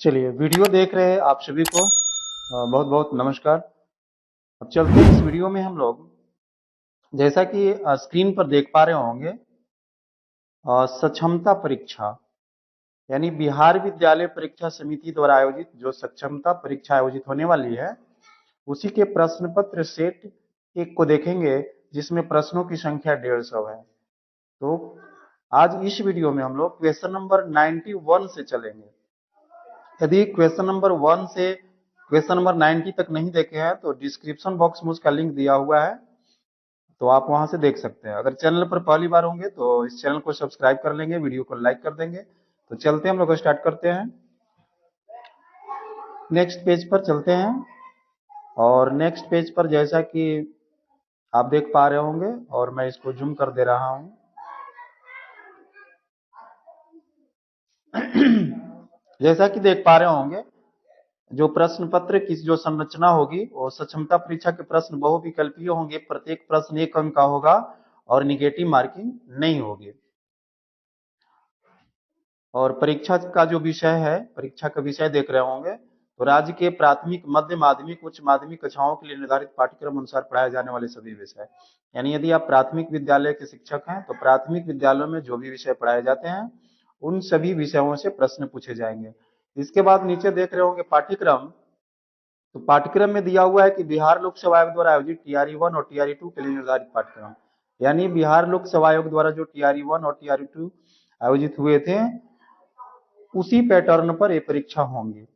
चलिए, वीडियो देख रहे आप सभी को बहुत बहुत नमस्कार। अब चलते हैं इस वीडियो में हम लोग, जैसा कि स्क्रीन पर देख पा रहे होंगे, सक्षमता परीक्षा यानी बिहार विद्यालय परीक्षा समिति द्वारा आयोजित जो सक्षमता परीक्षा आयोजित होने वाली है, उसी के प्रश्न पत्र सेट एक को देखेंगे, जिसमें प्रश्नों की संख्या 150 है। तो आज इस वीडियो में हम लोग क्वेश्चन नंबर 91 से चलेंगे। यदि क्वेश्चन नंबर 1 से क्वेश्चन नंबर 90 तक नहीं देखे हैं तो डिस्क्रिप्शन बॉक्स में उसका लिंक दिया हुआ है, तो आप वहां से देख सकते हैं। अगर चैनल पर पहली बार होंगे तो इस चैनल को सब्सक्राइब कर लेंगे, वीडियो को लाइक कर देंगे। तो चलते हैं, हम लोग स्टार्ट करते हैं। नेक्स्ट पेज पर चलते हैं, और नेक्स्ट पेज पर जैसा कि आप देख पा रहे होंगे, और मैं इसको जूम कर दे रहा हूं। जैसा कि देख पा रहे होंगे, जो प्रश्न पत्र की जो संरचना होगी वो सक्षमता परीक्षा के प्रश्न बहुविकल्पीय होंगे। प्रत्येक प्रश्न 1 अंक का होगा और निगेटिव मार्किंग नहीं होगी। और परीक्षा का जो विषय है, परीक्षा का विषय देख रहे होंगे, तो राज्य के प्राथमिक, मध्य माध्यमिक, उच्च माध्यमिक कक्षाओं के लिए निर्धारित पाठ्यक्रम अनुसार पढ़ाए जाने वाले सभी विषय। यानी यदि आप प्राथमिक विद्यालय के शिक्षक हैं तो प्राथमिक विद्यालयों में जो भी विषय पढ़ाए जाते हैं उन सभी विषयों से प्रश्न पूछे जाएंगे। इसके बाद नीचे देख रहे होंगे पाठ्यक्रम। तो पाठ्यक्रम में दिया हुआ है कि बिहार लोक सेवा आयोग द्वारा आयोजित टीआरई 1 और टीआरई 2 के लिए निर्धारित पाठ्यक्रम, यानी बिहार लोक सेवा आयोग द्वारा जो टीआरई 1 और टीआरई 2 आयोजित हुए थे, उसी पैटर्न पर ये परीक्षा होंगी।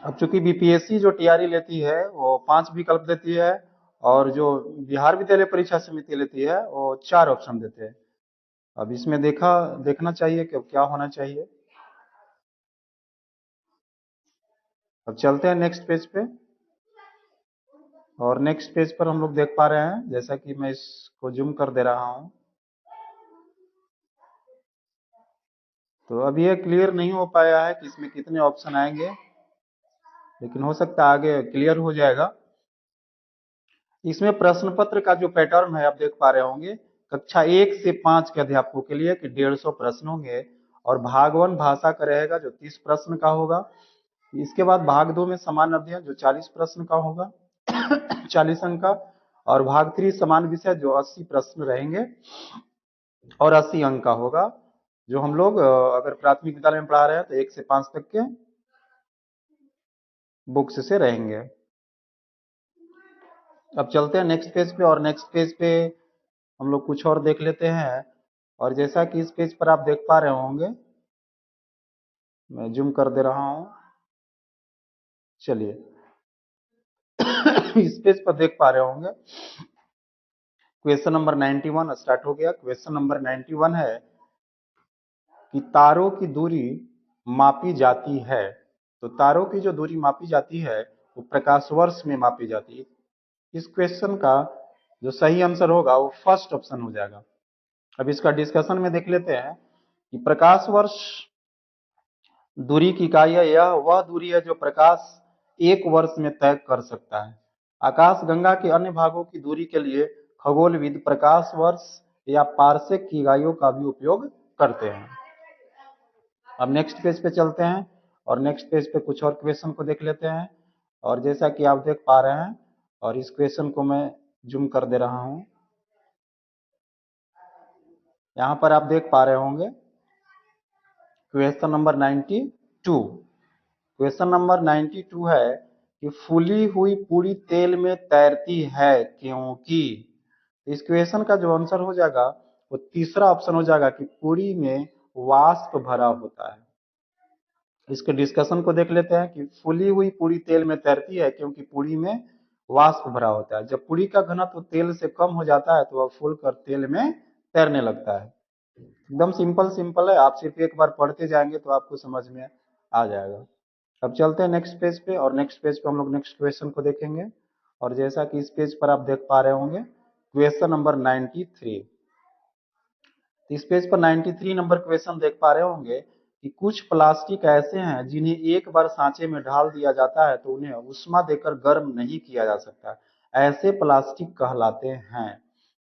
अब चूंकि बीपीएससी जो टीआरई लेती है वो 5 विकल्प देती है, और जो बिहार विद्यालय परीक्षा समिति लेती है वो 4 ऑप्शन देते हैं। अब इसमें देखना चाहिए कि क्या होना चाहिए। अब चलते हैं नेक्स्ट पेज पे, और नेक्स्ट पेज पर हम लोग देख पा रहे हैं, जैसा कि मैं इसको जूम कर दे रहा हूं। तो अभी ये क्लियर नहीं हो पाया है कि इसमें कितने ऑप्शन आएंगे, लेकिन हो सकता है आगे क्लियर हो जाएगा। इसमें प्रश्न पत्र का जो पैटर्न है आप देख पा रहे होंगे, कक्षा 1 से 5 के अध्यापकों के लिए कि 150 प्रश्न होंगे, और भाग 1 भाषा का रहेगा जो 30 प्रश्न का होगा। इसके बाद भाग 2 में समान अध्ययन जो 40 प्रश्न का होगा, 40 अंक का। और भाग 3 समान विषय जो 80 प्रश्न रहेंगे और 80 अंक का होगा, जो हम लोग अगर प्राथमिक विद्यालय में पढ़ा रहे हैं तो 1 से 5 तक के बुक्स से रहेंगे। अब चलते हैं नेक्स्ट पेज पे, और नेक्स्ट पेज पे हम लोग कुछ और देख लेते हैं। और जैसा कि इस पेज पर आप देख पा रहे होंगे, मैं जूम कर दे रहा हूं। चलिए, इस पेज पर देख पा रहे होंगे, क्वेश्चन नंबर 91 स्टार्ट हो गया। क्वेश्चन नंबर 91 है कि तारों की दूरी मापी जाती है। तो तारों की जो दूरी मापी जाती है वो प्रकाश वर्ष में मापी जाती है। इस क्वेश्चन का जो सही आंसर होगा वो फर्स्ट ऑप्शन हो जाएगा। अब इसका डिस्कशन में देख लेते हैं कि प्रकाश वर्ष दूरी की इकाई है, यह वह दूरी है जो प्रकाश 1 वर्ष में तय कर सकता है। आकाश गंगा के अन्य भागों की दूरी के लिए खगोलविद प्रकाश वर्ष या पारसेक की इकाइयों का भी उपयोग करते हैं। अब नेक्स्ट पेज पे चलते हैं, और नेक्स्ट पेज पे कुछ और क्वेश्चन को देख लेते हैं। और जैसा कि आप देख पा रहे हैं, और इस क्वेश्चन को मैं जूम कर दे रहा हूं, यहां पर आप देख पा रहे होंगे क्वेश्चन नंबर 92। क्वेश्चन नंबर 92 है कि फूली हुई पूरी तेल में तैरती है क्योंकि। इस क्वेश्चन का जो आंसर हो जाएगा वो तीसरा ऑप्शन हो जाएगा कि पूरी में वाष्प भरा होता है। इसके डिस्कशन को देख लेते हैं कि फूली हुई पूरी तेल में तैरती है क्योंकि पूरी में वाष्प भरा होता है। जब पूरी का घनत्व तेल से कम हो जाता है तो वह फूल कर तेल में तैरने लगता है। एकदम सिंपल सिंपल है, आप सिर्फ एक बार पढ़ते जाएंगे तो आपको समझ में आ जाएगा। अब चलते हैं नेक्स्ट पेज पे, और नेक्स्ट पेज पे हम लोग नेक्स्ट क्वेश्चन को देखेंगे। और जैसा कि इस पेज पर आप देख पा रहे होंगे, क्वेश्चन नंबर 93। इस पेज पर 93 नंबर क्वेश्चन देख पा रहे होंगे कि कुछ प्लास्टिक ऐसे हैं जिन्हें एक बार सांचे में ढाल दिया जाता है तो उन्हें उष्मा देकर गर्म नहीं किया जा सकता, ऐसे प्लास्टिक कहलाते हैं।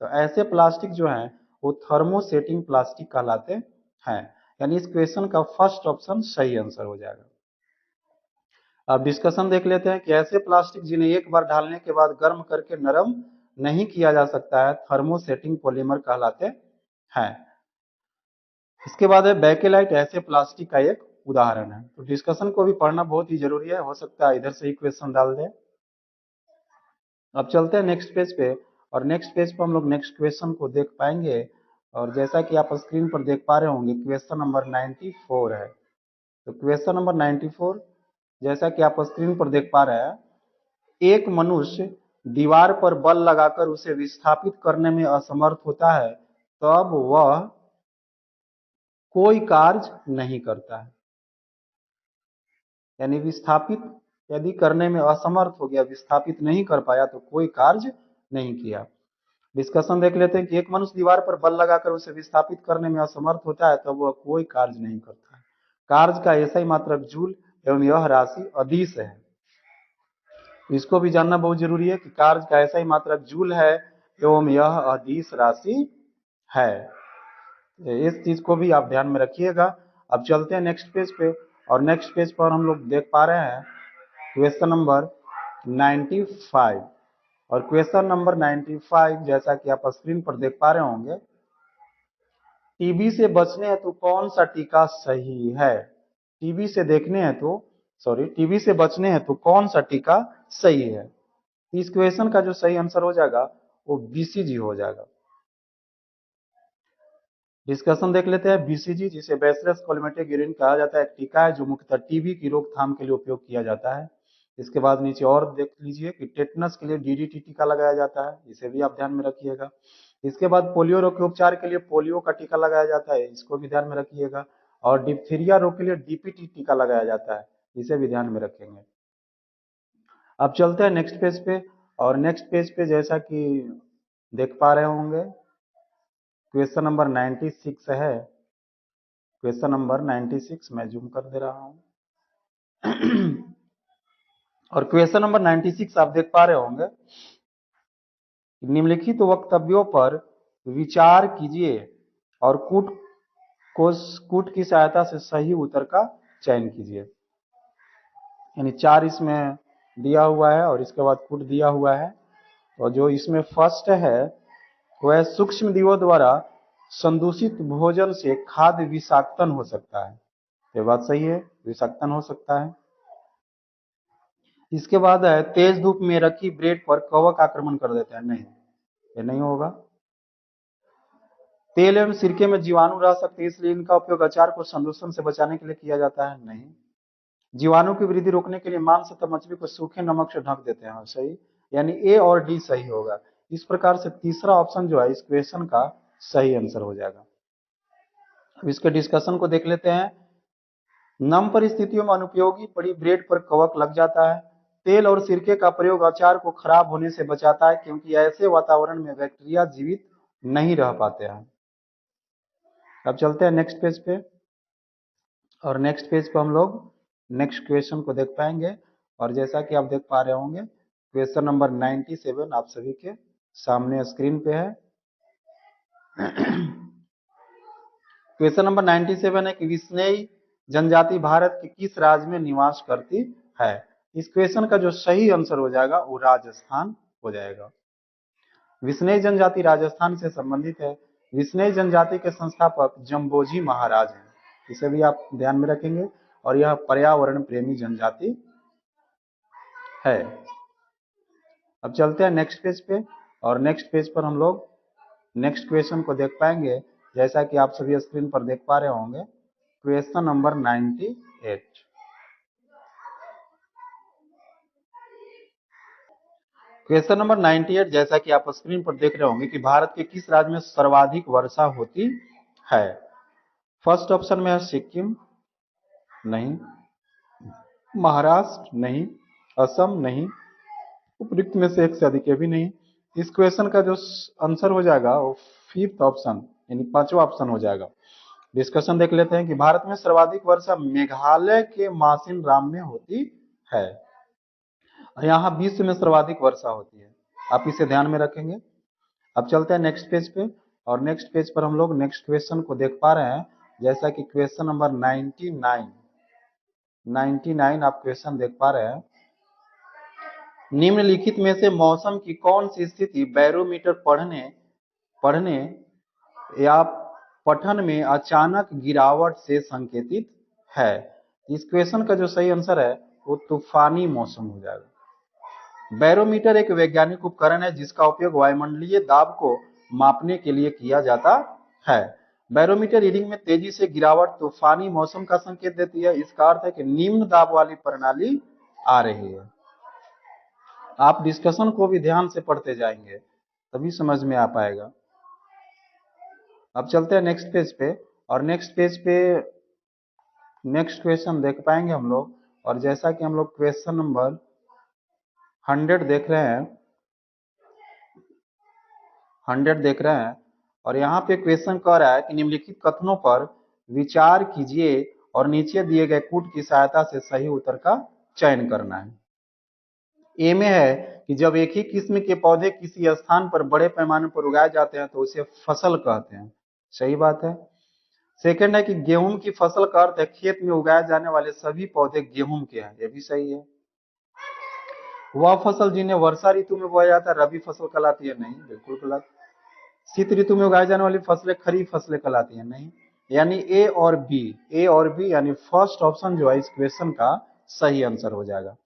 तो ऐसे प्लास्टिक जो हैं वो थर्मोसेटिंग प्लास्टिक कहलाते हैं। यानी इस क्वेश्चन का फर्स्ट ऑप्शन सही आंसर हो जाएगा। अब डिस्कशन देख लेते हैं कि ऐसे प्लास्टिक जिन्हें एक बार डालने के बाद गर्म करके नरम नहीं किया जा सकता है थर्मोसेटिंग पॉलीमर कहलाते हैं। इसके बाद है बेकेलाइट, ऐसे प्लास्टिक का एक उदाहरण है। तो डिस्कशन को भी पढ़ना बहुत ही जरूरी है, हो सकता है इधर से ही क्वेश्चन डाल दे। अब चलते हैं नेक्स्ट पेज पे, और नेक्स्ट पेज पे हम लोग नेक्स्ट क्वेश्चन को देख पाएंगे। और जैसा कि आप स्क्रीन पर देख पा रहे होंगे, क्वेश्चन नंबर 94 है। तो क्वेश्चन नंबर 94, जैसा कि आप स्क्रीन पर देख पा रहे हैं, एक मनुष्य दीवार पर बल लगाकर उसे विस्थापित करने में असमर्थ होता है, तब वह कोई कार्य नहीं करता है। यानी विस्थापित यदि करने में असमर्थ हो गया, विस्थापित नहीं कर पाया, तो कोई कार्य नहीं किया। डिस्कशन देख लेते हैं कि एक मनुष्य दीवार पर बल लगाकर उसे विस्थापित करने में असमर्थ होता है, तब वह कोई कार्य नहीं करता है। कार्य का ऐसा ही मात्रक जूल एवं यह राशि अदिश है। इसको भी जानना बहुत जरूरी है कि कार्य का ऐसा ही मात्रक जूल है एवं यह अदिश राशि है। इस चीज को भी आप ध्यान में रखिएगा। अब चलते हैं नेक्स्ट पेज पे, और नेक्स्ट पेज पर हम लोग देख पा रहे हैं क्वेश्चन नंबर 95। और क्वेश्चन नंबर 95, जैसा कि आप स्क्रीन पर देख पा रहे होंगे, टीबी से बचने हेतु कौन सा टीका सही है? टीबी से देखने हेतु टीबी से बचने हेतु कौन सा टीका सही है? इस क्वेश्चन का जो सही आंसर हो जाएगा वो बीसीजी हो जाएगा। डिस्कशन देख लेते हैं। बीसीजी, जिसे बैसिलस कोलमेटिक कहा जाता है, एक टीका है जो मुख्यतः टीबी की रोकथाम के लिए उपयोग किया जाता है। इसके बाद नीचे और देख लीजिए कि टेटनस के लिए डीडीटी टीका लगाया जाता है, इसे भी आप ध्यान में रखिएगा। इसके बाद पोलियो रोग के उपचार के लिए पोलियो का टीका लगाया जाता है, इसको भी ध्यान में रखिएगा। और डिप्थीरिया रोग के लिए डीपीटी टीका लगाया जाता है, इसे भी ध्यान में रखेंगे। अब चलते हैं नेक्स्ट पेज पे, और नेक्स्ट पेज पे जैसा कि देख पा रहे होंगे, क्वेश्चन नंबर 96 है। क्वेश्चन नंबर 96 मैं जूम कर दे रहा हूं। और क्वेश्चन नंबर 96 आप देख पा रहे होंगे, निम्नलिखित वक्तव्यों पर विचार कीजिए और कूट की सहायता से सही उत्तर का चयन कीजिए। यानी 4 इसमें दिया हुआ है और इसके बाद कूट दिया हुआ है। और जो इसमें फर्स्ट है वह सूक्ष्म जीवों द्वारा संदूषित भोजन से खाद्य विषाक्तन हो सकता है। ये बात सही है, विषाक्तन हो सकता है। इसके बाद है तेज धूप में रखी ब्रेड पर कवक आक्रमण कर देता है, नहीं, ये नहीं होगा। तेल एवं सिरके में जीवाणु रह सकते हैं, इसलिए इनका उपयोग अचार को संदूषण से बचाने के लिए किया जाता है, नहीं। जीवाणु की वृद्धि रोकने के लिए मांस तथा मछली को सूखे नमक से ढक देते हैं, सही। यानी ए और डी सही होगा। इस प्रकार से तीसरा ऑप्शन जो है इस क्वेश्चन का सही आंसर हो जाएगा। अब इसके डिस्कशन को देख लेते हैं। नम परिस्थितियों में अनुपयोगी पड़ी ब्रेड पर कवक लग जाता है। तेल और सिरके का प्रयोग अचार को खराब होने से बचाता है, क्योंकि ऐसे वातावरण में बैक्टीरिया जीवित नहीं रह पाते हैं। अब चलते हैं नेक्स्ट पेज पे, और नेक्स्ट पेज पे हम लोग नेक्स्ट क्वेश्चन को देख पाएंगे। और जैसा कि आप देख पा रहे होंगे, क्वेश्चन नंबर 97 आप सभी के सामने स्क्रीन पे है। क्वेश्चन नंबर 97 है कि विश्नयी जनजाति भारत के किस राज्य में निवास करती है? इस क्वेश्चन का जो सही आंसर हो जाएगा वो राजस्थान हो जाएगा। विश्नयी जनजाति राजस्थान से संबंधित है। विश्नयी जनजाति के संस्थापक जम्बोजी महाराज हैं, इसे भी आप ध्यान में रखेंगे। और यह पर्यावरण प्रेमी जनजाति है। अब चलते हैं नेक्स्ट पेज पे, और नेक्स्ट पेज पर हम लोग नेक्स्ट क्वेश्चन को देख पाएंगे। जैसा कि आप सभी स्क्रीन पर देख पा रहे होंगे, क्वेश्चन नंबर 98। क्वेश्चन नंबर 98, जैसा कि आप स्क्रीन पर देख रहे होंगे कि भारत के किस राज्य में सर्वाधिक वर्षा होती है? फर्स्ट ऑप्शन में है सिक्किम, नहीं। महाराष्ट्र, नहीं। असम, नहीं। उपयुक्त में से एक से अधिक, भी नहीं। इस क्वेश्चन का जो आंसर हो जाएगा वो फिफ्थ ऑप्शन यानी पांचवा ऑप्शन हो जाएगा। डिस्कशन देख लेते हैं कि भारत में सर्वाधिक वर्षा मेघालय के मासिन राम में होती है। यहाँ विश्व में सर्वाधिक वर्षा होती है, आप इसे ध्यान में रखेंगे। अब चलते हैं नेक्स्ट पेज पे, और नेक्स्ट पेज पर हम लोग नेक्स्ट क्वेश्चन को देख पा रहे हैं। जैसा कि क्वेश्चन नंबर 99 99 आप क्वेश्चन देख पा रहे हैं। निम्नलिखित में से मौसम की कौन सी स्थिति बैरोमीटर पढ़ने या पठन में अचानक गिरावट से संकेतित है? इस क्वेश्चन का जो सही आंसर है वो तूफानी मौसम हो जाएगा। बैरोमीटर एक वैज्ञानिक उपकरण है जिसका उपयोग वायुमंडलीय दाब को मापने के लिए किया जाता है। बैरोमीटर रीडिंग में तेजी से गिरावट तूफानी मौसम का संकेत देती है। इसका अर्थ है कि निम्न दाब वाली प्रणाली आ रही है। आप डिस्कशन को भी ध्यान से पढ़ते जाएंगे तभी समझ में आ पाएगा। अब चलते हैं नेक्स्ट पेज पे, और नेक्स्ट पेज पे नेक्स्ट क्वेश्चन देख पाएंगे हम लोग। और जैसा कि हम लोग क्वेश्चन नंबर 100 देख रहे हैं, 100 देख रहे हैं, और यहाँ पे क्वेश्चन कह रहा है कि निम्नलिखित कथनों पर विचार कीजिए और नीचे दिए गए कूट की सहायता से सही उत्तर का चयन करना है। ए में है कि जब एक ही किस्म के पौधे किसी स्थान पर बड़े पैमाने पर उगाए जाते हैं तो उसे फसल कहते हैं। सही बात है। सेकंड है कि गेहूं की फसल का अर्थ है खेत में उगाए जाने वाले सभी पौधे गेहूं के हैं। ये भी सही है। वह फसल जिन्हें वर्षा ऋतु में बोया जाता है रबी फसल कहलाती है? नहीं, बिल्कुल गलत। शीत ऋतु में उगाई जाने वाली फसलें खरीफ फसलें कहलाती है? नहीं। यानी ए और बी यानी फर्स्ट ऑप्शन जो है इस क्वेश्चन का सही आंसर हो जाएगा।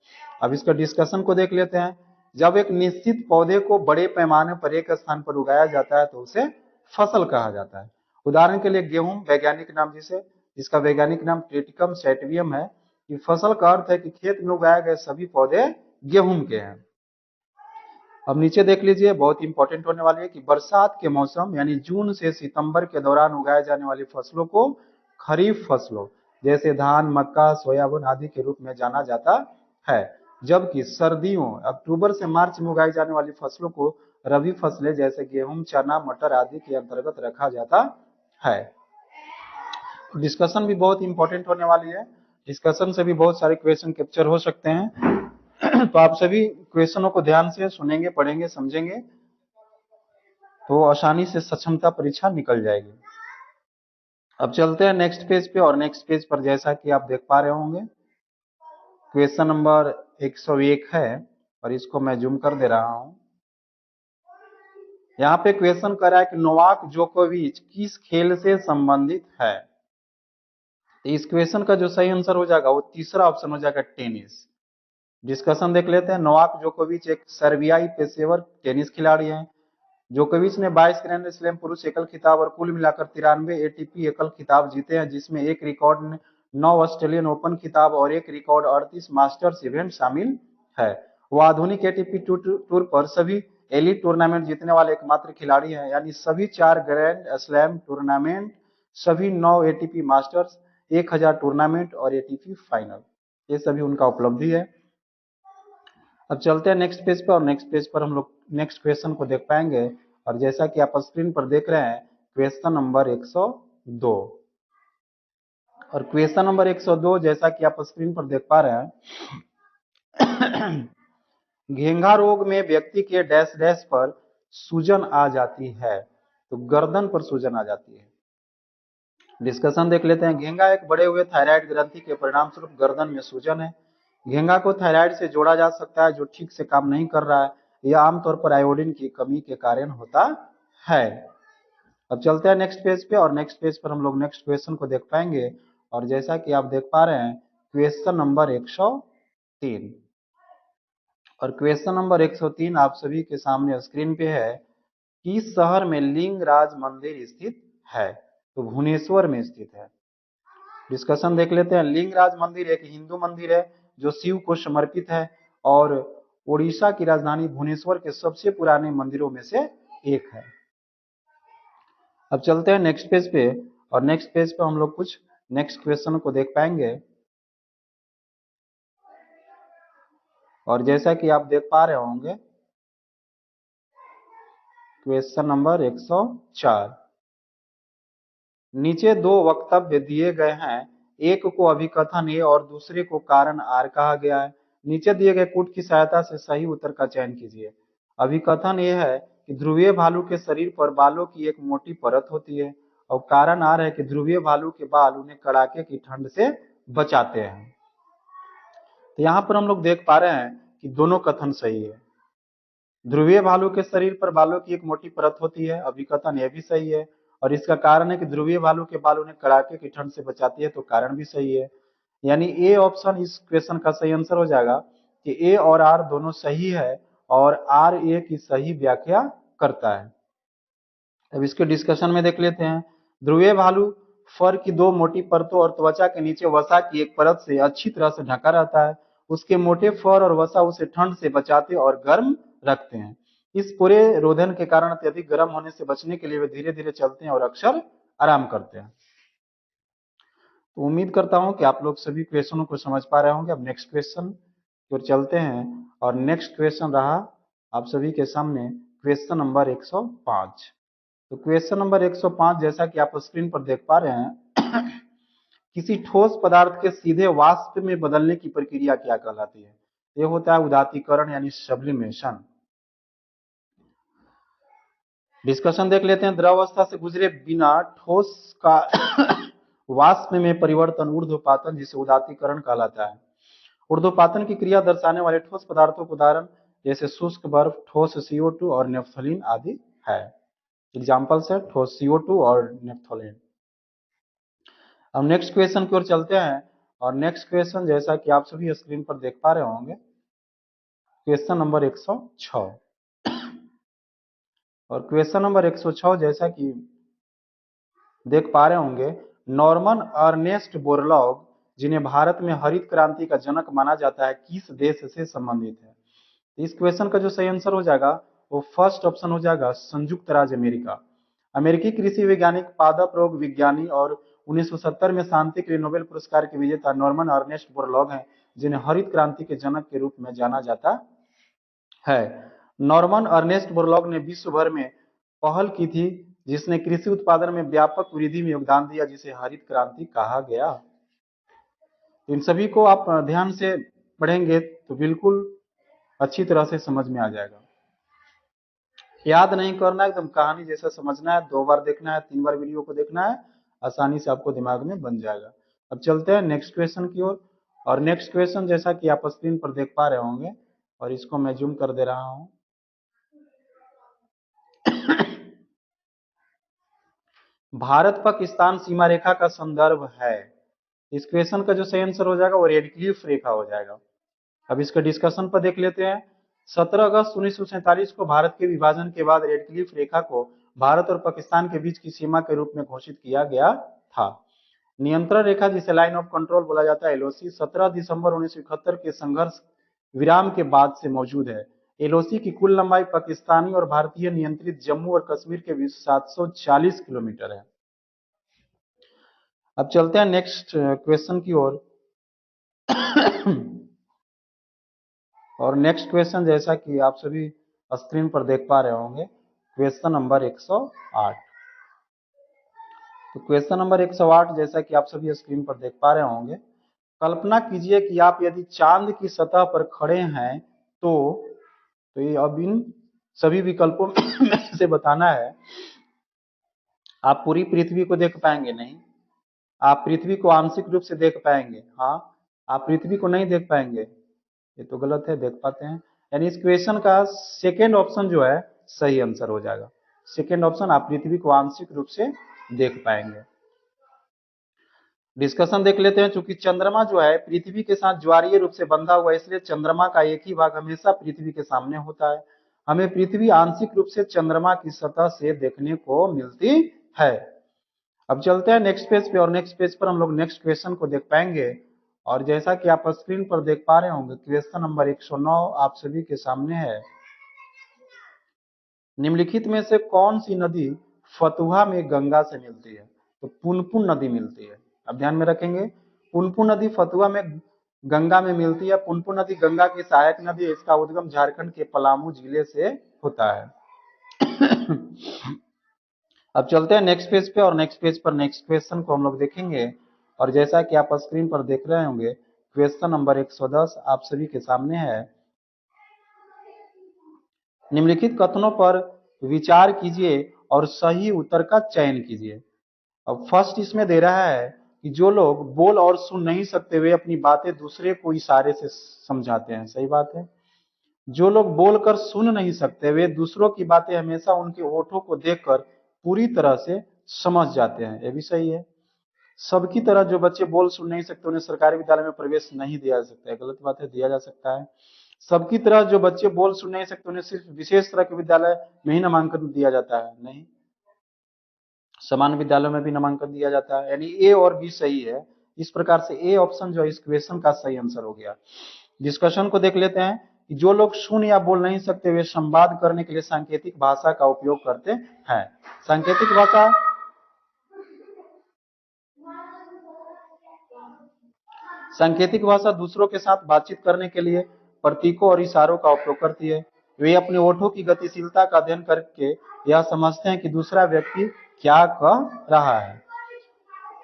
अब इसका डिस्कशन को देख लेते हैं। जब एक निश्चित पौधे को बड़े पैमाने पर एक स्थान पर उगाया जाता है तो उसे फसल कहा जाता है। उदाहरण के लिए गेहूं वैज्ञानिक नाम जिसका वैज्ञानिक नाम ट्रिटिकम सैटिवम है। कि फसल का अर्थ है कि खेत में उगाए गए सभी पौधे गेहूं के हैं। अब नीचे देख लीजिए, बहुत इंपॉर्टेंट होने वाली है कि बरसात के मौसम यानी जून से सितंबर के दौरान उगाए जाने वाली फसलों को खरीफ फसलों जैसे धान, मक्का, सोयाबीन आदि के रूप में जाना जाता है, जबकि सर्दियों अक्टूबर से मार्च में उगाई जाने वाली फसलों को रबी फसलें जैसे गेहूं, चना, मटर आदि के अंतर्गत रखा जाता है। डिस्कशन भी बहुत इंपॉर्टेंट होने वाली है। डिस्कशन से भी बहुत सारे क्वेश्चन कैप्चर हो सकते हैं। तो आप सभी क्वेश्चनों को ध्यान से सुनेंगे, पढ़ेंगे, समझेंगे तो आसानी से सक्षमता परीक्षा निकल जाएगी। अब चलते हैं नेक्स्ट पेज पे, और नेक्स्ट पेज पर जैसा कि आप देख पा रहे होंगे क्वेश्चन नंबर 101 है, और इसको मैं जूम कर दे रहा हूं। यहाँ पे क्वेश्चन कर रहा है कि नोवाक जोकोविच किस खेल से संबंधित है? इस क्वेश्चन का जो सही आंसर हो जाएगा वो तीसरा ऑप्शन हो जाएगा, टेनिस। डिस्कशन देख लेते हैं। नोवाक जोकोविच एक सर्बियाई पेशेवर टेनिस खिलाड़ी हैं। जोकोविच ने 22 ग्रैंड स्लैम पुरुष एकल खिताब और कुल मिलाकर 93 एटीपी एकल खिताब जीते हैं, जिसमें एक रिकॉर्ड 9 ऑस्ट्रेलियन ओपन खिताब और एक रिकॉर्ड 38 मास्टर्स इवेंट शामिल है। वो आधुनिक एटीपी टूर पर सभी एलिट टूर्नामेंट जीतने वाले एकमात्र खिलाड़ी हैं, यानी सभी 4 ग्रैंड स्लैम टूर्नामेंट, सभी 9 एटीपी मास्टर्स, 1000 टूर्नामेंट और एटीपी फाइनल, ये सभी उनका उपलब्धि है। अब चलते हैं नेक्स्ट पेज पर, और नेक्स्ट पेज पर हम लोग नेक्स्ट क्वेश्चन को देख पाएंगे। और जैसा कि आप स्क्रीन पर देख रहे हैं क्वेश्चन नंबर 102, और क्वेश्चन नंबर 102 जैसा कि आप स्क्रीन पर देख पा रहे हैं घेंघा रोग में व्यक्ति के डैश डैश पर सूजन आ जाती है, तो गर्दन पर सूजन आ जाती है। डिस्कशन देख लेते हैं। घेंघा एक बढ़े हुए थायराइड ग्रंथि के परिणाम स्वरूप गर्दन में सूजन है। घेंघा को थायराइड से जोड़ा जा सकता है जो ठीक से काम नहीं कर रहा है। यह आमतौर पर आयोडीन की कमी के कारण होता है। अब चलते हैं नेक्स्ट पेज पे, और नेक्स्ट पेज पर हम लोग नेक्स्ट क्वेश्चन को देख पाएंगे। और जैसा कि आप देख पा रहे हैं क्वेश्चन नंबर 103, और क्वेश्चन नंबर 103 आप सभी के सामने स्क्रीन पे है। किस शहर में लिंगराज मंदिर स्थित है? तो भुवनेश्वर में स्थित है। डिस्कशन देख लेते हैं। लिंगराज मंदिर एक हिंदू मंदिर है जो शिव को समर्पित है, और ओडिशा की राजधानी भुवनेश्वर के सबसे पुराने मंदिरों में से एक है। अब चलते हैं नेक्स्ट पेज पे, और नेक्स्ट पेज पे हम लोग कुछ नेक्स्ट क्वेश्चन को देख पाएंगे। और जैसा कि आप देख पा रहे होंगे क्वेश्चन नंबर 104, नीचे 2 वक्तव्य दिए गए हैं, एक को अभिकथन ए और दूसरे को कारण आर कहा गया है। नीचे दिए गए कूट की सहायता से सही उत्तर का चयन कीजिए। अभिकथन ये है कि ध्रुवीय भालू के शरीर पर बालों की एक मोटी परत होती है, और कारण आर है कि ध्रुवीय भालू के बाल उन्हें कड़ाके की ठंड से बचाते हैं। तो यहाँ पर हम लोग देख पा रहे हैं कि दोनों कथन सही है। ध्रुवीय भालू के शरीर पर बालों की एक मोटी परत होती है, अभी कथन यह भी सही है। और इसका कारण है कि ध्रुवीय भालू के बाल उन्हें कड़ाके की ठंड से बचाती है, तो कारण भी सही है। यानी ए ऑप्शन इस क्वेश्चन का सही आंसर हो जाएगा कि ए और आर दोनों सही है और आर ए की सही व्याख्या करता है। अब इसके डिस्कशन में देख लेते हैं। ध्रुवीय भालू फर की दो मोटी परतों और त्वचा के नीचे वसा की एक परत से अच्छी तरह से ढका रहता है। उसके मोटे फर और वसा उसे ठंड से बचाते और गर्म रखते हैं। इस पूरे रोधन के कारण अत्यधिक गर्म होने से बचने के लिए वे धीरे धीरे चलते हैं और अक्सर आराम करते हैं। तो उम्मीद करता हूं कि आप लोग सभी क्वेश्चनों को समझ पा रहे होंगे। अब नेक्स्ट क्वेश्चन की ओर चलते हैं और नेक्स्ट क्वेश्चन रहा आप सभी के सामने क्वेश्चन नंबर 105। तो क्वेश्चन नंबर 105 जैसा कि आप स्क्रीन पर देख पा रहे हैं किसी ठोस पदार्थ के सीधे वाष्प में बदलने की प्रक्रिया क्या कहलाती है? ये होता है उदातीकरण यानी सब्लिमेशन। डिस्कशन देख लेते हैं। द्रवावस्था से गुजरे बिना ठोस का वाष्प में परिवर्तन ऊर्ध्वपातन जिसे उदातीकरण कहलाता है। ऊर्ध्वपातन की क्रिया दर्शाने वाले ठोस पदार्थों के उदाहरण जैसे शुष्क बर्फ, ठोस CO2 और नेफ्थलीन आदि है। एग्जाम्पल्स है ठोस CO2 और नेफ्थलीन। अब नेक्स्ट क्वेश्चन की ओर चलते हैं और नेक्स्ट क्वेश्चन जैसा कि आप सभी स्क्रीन पर देख पा रहे होंगे क्वेश्चन नंबर 106। और क्वेश्चन नंबर 106 जैसा कि देख पा रहे होंगे नॉर्मन अर्नेस्ट बोरलॉग जिन्हें भारत में हरित क्रांति का जनक माना जाता है किस देश से संबंधित है? इस क्वेश्चन का जो सही आंसर हो जाएगा वो फर्स्ट ऑप्शन हो जाएगा संयुक्त राज्य अमेरिका। अमेरिकी कृषि वैज्ञानिक, पादप रोग विज्ञानी और 1970 में शांति के लिए नोबेल पुरस्कार के विजेता नॉर्मन अर्नेस्ट बोरलॉग हैं जिन्हें हरित क्रांति के जनक के रूप में जाना जाता है। नॉर्मन अर्नेस्ट बोरलॉग ने विश्व भर में पहल की थी जिसने कृषि उत्पादन में व्यापक वृद्धि में योगदान दिया जिसे हरित क्रांति कहा गया। इन सभी को आप ध्यान से पढ़ेंगे तो बिल्कुल अच्छी तरह से समझ में आ जाएगा। याद नहीं करना, एकदम कहानी जैसा समझना है, 2 बार देखना है, 3 बार वीडियो को देखना है, आसानी से आपको दिमाग में बन जाएगा। अब चलते हैं नेक्स्ट क्वेश्चन की ओर और नेक्स्ट क्वेश्चन जैसा कि आप स्क्रीन पर देख पा रहे होंगे और इसको मैं जूम कर दे रहा हूं। भारत पाकिस्तान सीमा रेखा का संदर्भ है। इस क्वेश्चन का जो सही आंसर हो जाएगा वो रेडक्लिफ रेखा हो जाएगा। अब इसके डिस्कशन पर देख लेते हैं। 17 अगस्त 1947 को भारत के विभाजन के बाद रेडक्लिफ रेखा को भारत और पाकिस्तान के बीच की सीमा के रूप में घोषित किया गया था। नियंत्रण रेखा जिसे लाइन ऑफ कंट्रोल बोला जाता है LOC 17 दिसंबर 1971 के संघर्ष विराम के बाद से मौजूद है। LOC की कुल लंबाई पाकिस्तानी और भारतीय नियंत्रित जम्मू और कश्मीर के बीच 740 किलोमीटर है। अब चलते हैं नेक्स्ट क्वेश्चन की ओर और नेक्स्ट क्वेश्चन जैसा कि आप सभी स्क्रीन पर देख पा रहे होंगे क्वेश्चन नंबर 108। तो क्वेश्चन नंबर 108 जैसा कि आप सभी स्क्रीन पर देख पा रहे होंगे कल्पना कीजिए कि आप यदि चांद की सतह पर खड़े हैं तो ये अब इन सभी विकल्पों में से बताना है। आप पूरी पृथ्वी को देख पाएंगे नहीं, आप पृथ्वी को आंशिक रूप से देख पाएंगे, हाँ आप पृथ्वी को नहीं देख पाएंगे, ये तो गलत है, देख पाते हैं। यानी इस क्वेश्चन का सेकेंड ऑप्शन जो है सही आंसर हो जाएगा। सेकेंड ऑप्शन आप पृथ्वी को आंशिक रूप से देख पाएंगे। डिस्कशन देख लेते हैं। चूंकि चंद्रमा जो है पृथ्वी के साथ ज्वारीय रूप से बंधा हुआ है इसलिए चंद्रमा का एक ही भाग हमेशा पृथ्वी के सामने होता है। हमें पृथ्वी आंशिक रूप से चंद्रमा की सतह से देखने को मिलती है। अब चलते हैं नेक्स्ट पेज पे और नेक्स्ट पेज पर हम लोग नेक्स्ट क्वेश्चन को देख पाएंगे और जैसा कि आप स्क्रीन पर देख पा रहे होंगे क्वेश्चन नंबर 109 आप सभी के सामने है। निम्नलिखित में से कौन सी नदी फतुहा में गंगा से मिलती है? तो पुनपुन नदी मिलती है। अब ध्यान में रखेंगे पुनपुन नदी फतुहा में गंगा में मिलती है। पुनपुन नदी गंगा की सहायक नदी है। इसका उद्गम झारखंड के पलामू जिले से होता है। अब चलते हैं नेक्स्ट पेज पे और नेक्स्ट पेज पर नेक्स्ट क्वेश्चन को हम लोग देखेंगे और जैसा कि आप स्क्रीन पर देख रहे होंगे क्वेश्चन नंबर 110 आप सभी के सामने है। निम्नलिखित कथनों पर विचार कीजिए और सही उत्तर का चयन कीजिए। अब फर्स्ट इसमें दे रहा है कि जो लोग बोल और सुन नहीं सकते वे अपनी बातें दूसरे को इशारे से समझाते हैं। सही बात है। जो लोग बोलकर सुन नहीं सकते वे दूसरों की बातें हमेशा उनके होठों को देखकर पूरी तरह से समझ जाते हैं। ये भी सही है। सबकी तरह जो बच्चे बोल सुन नहीं सकते उन्हें सरकारी विद्यालय में प्रवेश नहीं दिया जा सकता है। गलत बात है, दिया जा सकता है। सबकी तरह जो बच्चे बोल सुन नहीं सकते उन्हें सिर्फ विशेष तरह के विद्यालय में ही नामांकन दिया जाता है। नहीं, समान विद्यालयों में भी नामांकन दिया जाता है। यानी ए और बी सही है। इस प्रकार से ए ऑप्शन जो है इस क्वेश्चन का सही आंसर हो गया। डिस्कशन को देख लेते हैं कि जो लोग सुन या बोल नहीं सकते वे संवाद करने के लिए सांकेतिक भाषा का उपयोग करते हैं। सांकेतिक भाषा दूसरों के साथ बातचीत करने के लिए प्रतीकों और इशारों का उपयोग करती है। वे अपने ओठों की गतिशीलता का अध्ययन करके यह समझते हैं कि दूसरा व्यक्ति क्या कह रहा है।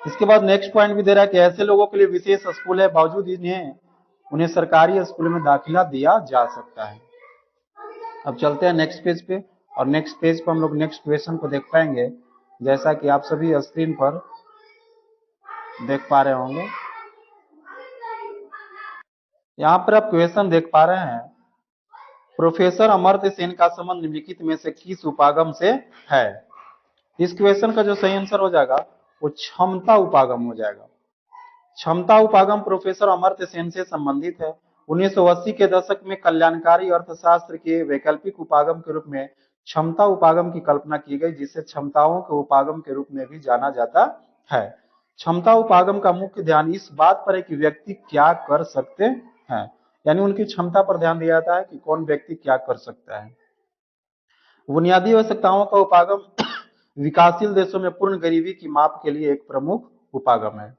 इसके बाद नेक्स्ट पॉइंट भी दे रहा है कि ऐसे लोगों के लिए विशेष स्कूल है, बावजूद उन्हें सरकारी स्कूल में दाखिला दिया जा सकता है। अब चलते हैं नेक्स्ट पेज पे, और नेक्स्ट पेज पर हम लोग नेक्स्ट क्वेश्चन को देख पाएंगे। जैसा कि आप सभी स्क्रीन पर देख पा रहे होंगे, यहाँ पर आप क्वेश्चन देख पा रहे हैं, प्रोफेसर अमर्त्य सेन का संबंध निम्नलिखित में से किस उपागम से है। इस क्वेश्चन का जो सही आंसर हो जाएगा वो क्षमता उपागम हो जाएगा। क्षमता उपागम प्रोफेसर अमर्त्य सेन से संबंधित है। 1980 के दशक में कल्याणकारी अर्थशास्त्र के वैकल्पिक उपागम के रूप में क्षमता उपागम की कल्पना की गई, जिसे क्षमताओं के उपागम के रूप में भी जाना जाता है। क्षमता उपागम का मुख्य ध्यान इस बात पर है कि व्यक्ति क्या कर सकते हैं, यानी उनकी क्षमता पर ध्यान दिया जाता है कि कौन व्यक्ति क्या कर सकता है। बुनियादी आवश्यकताओं का उपागम विकासशील देशों में पूर्ण गरीबी की माप के लिए एक प्रमुख उपागम है।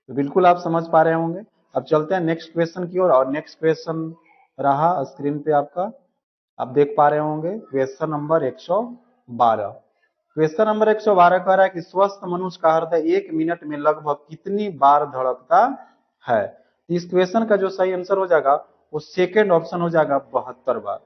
तो बिल्कुल आप समझ पा रहे होंगे। अब चलते हैं नेक्स्ट क्वेश्चन की ओर, और नेक्स्ट क्वेश्चन रहा स्क्रीन पे आपका, आप देख पा रहे होंगे क्वेश्चन नंबर 112। क्वेश्चन नंबर 112 कह रहा है कि स्वस्थ मनुष्य का हृदय 1 मिनट में लगभग कितनी बार धड़कता है। इस क्वेश्चन का जो सही आंसर हो जाएगा वो सेकेंड ऑप्शन हो जाएगा, 72 बार।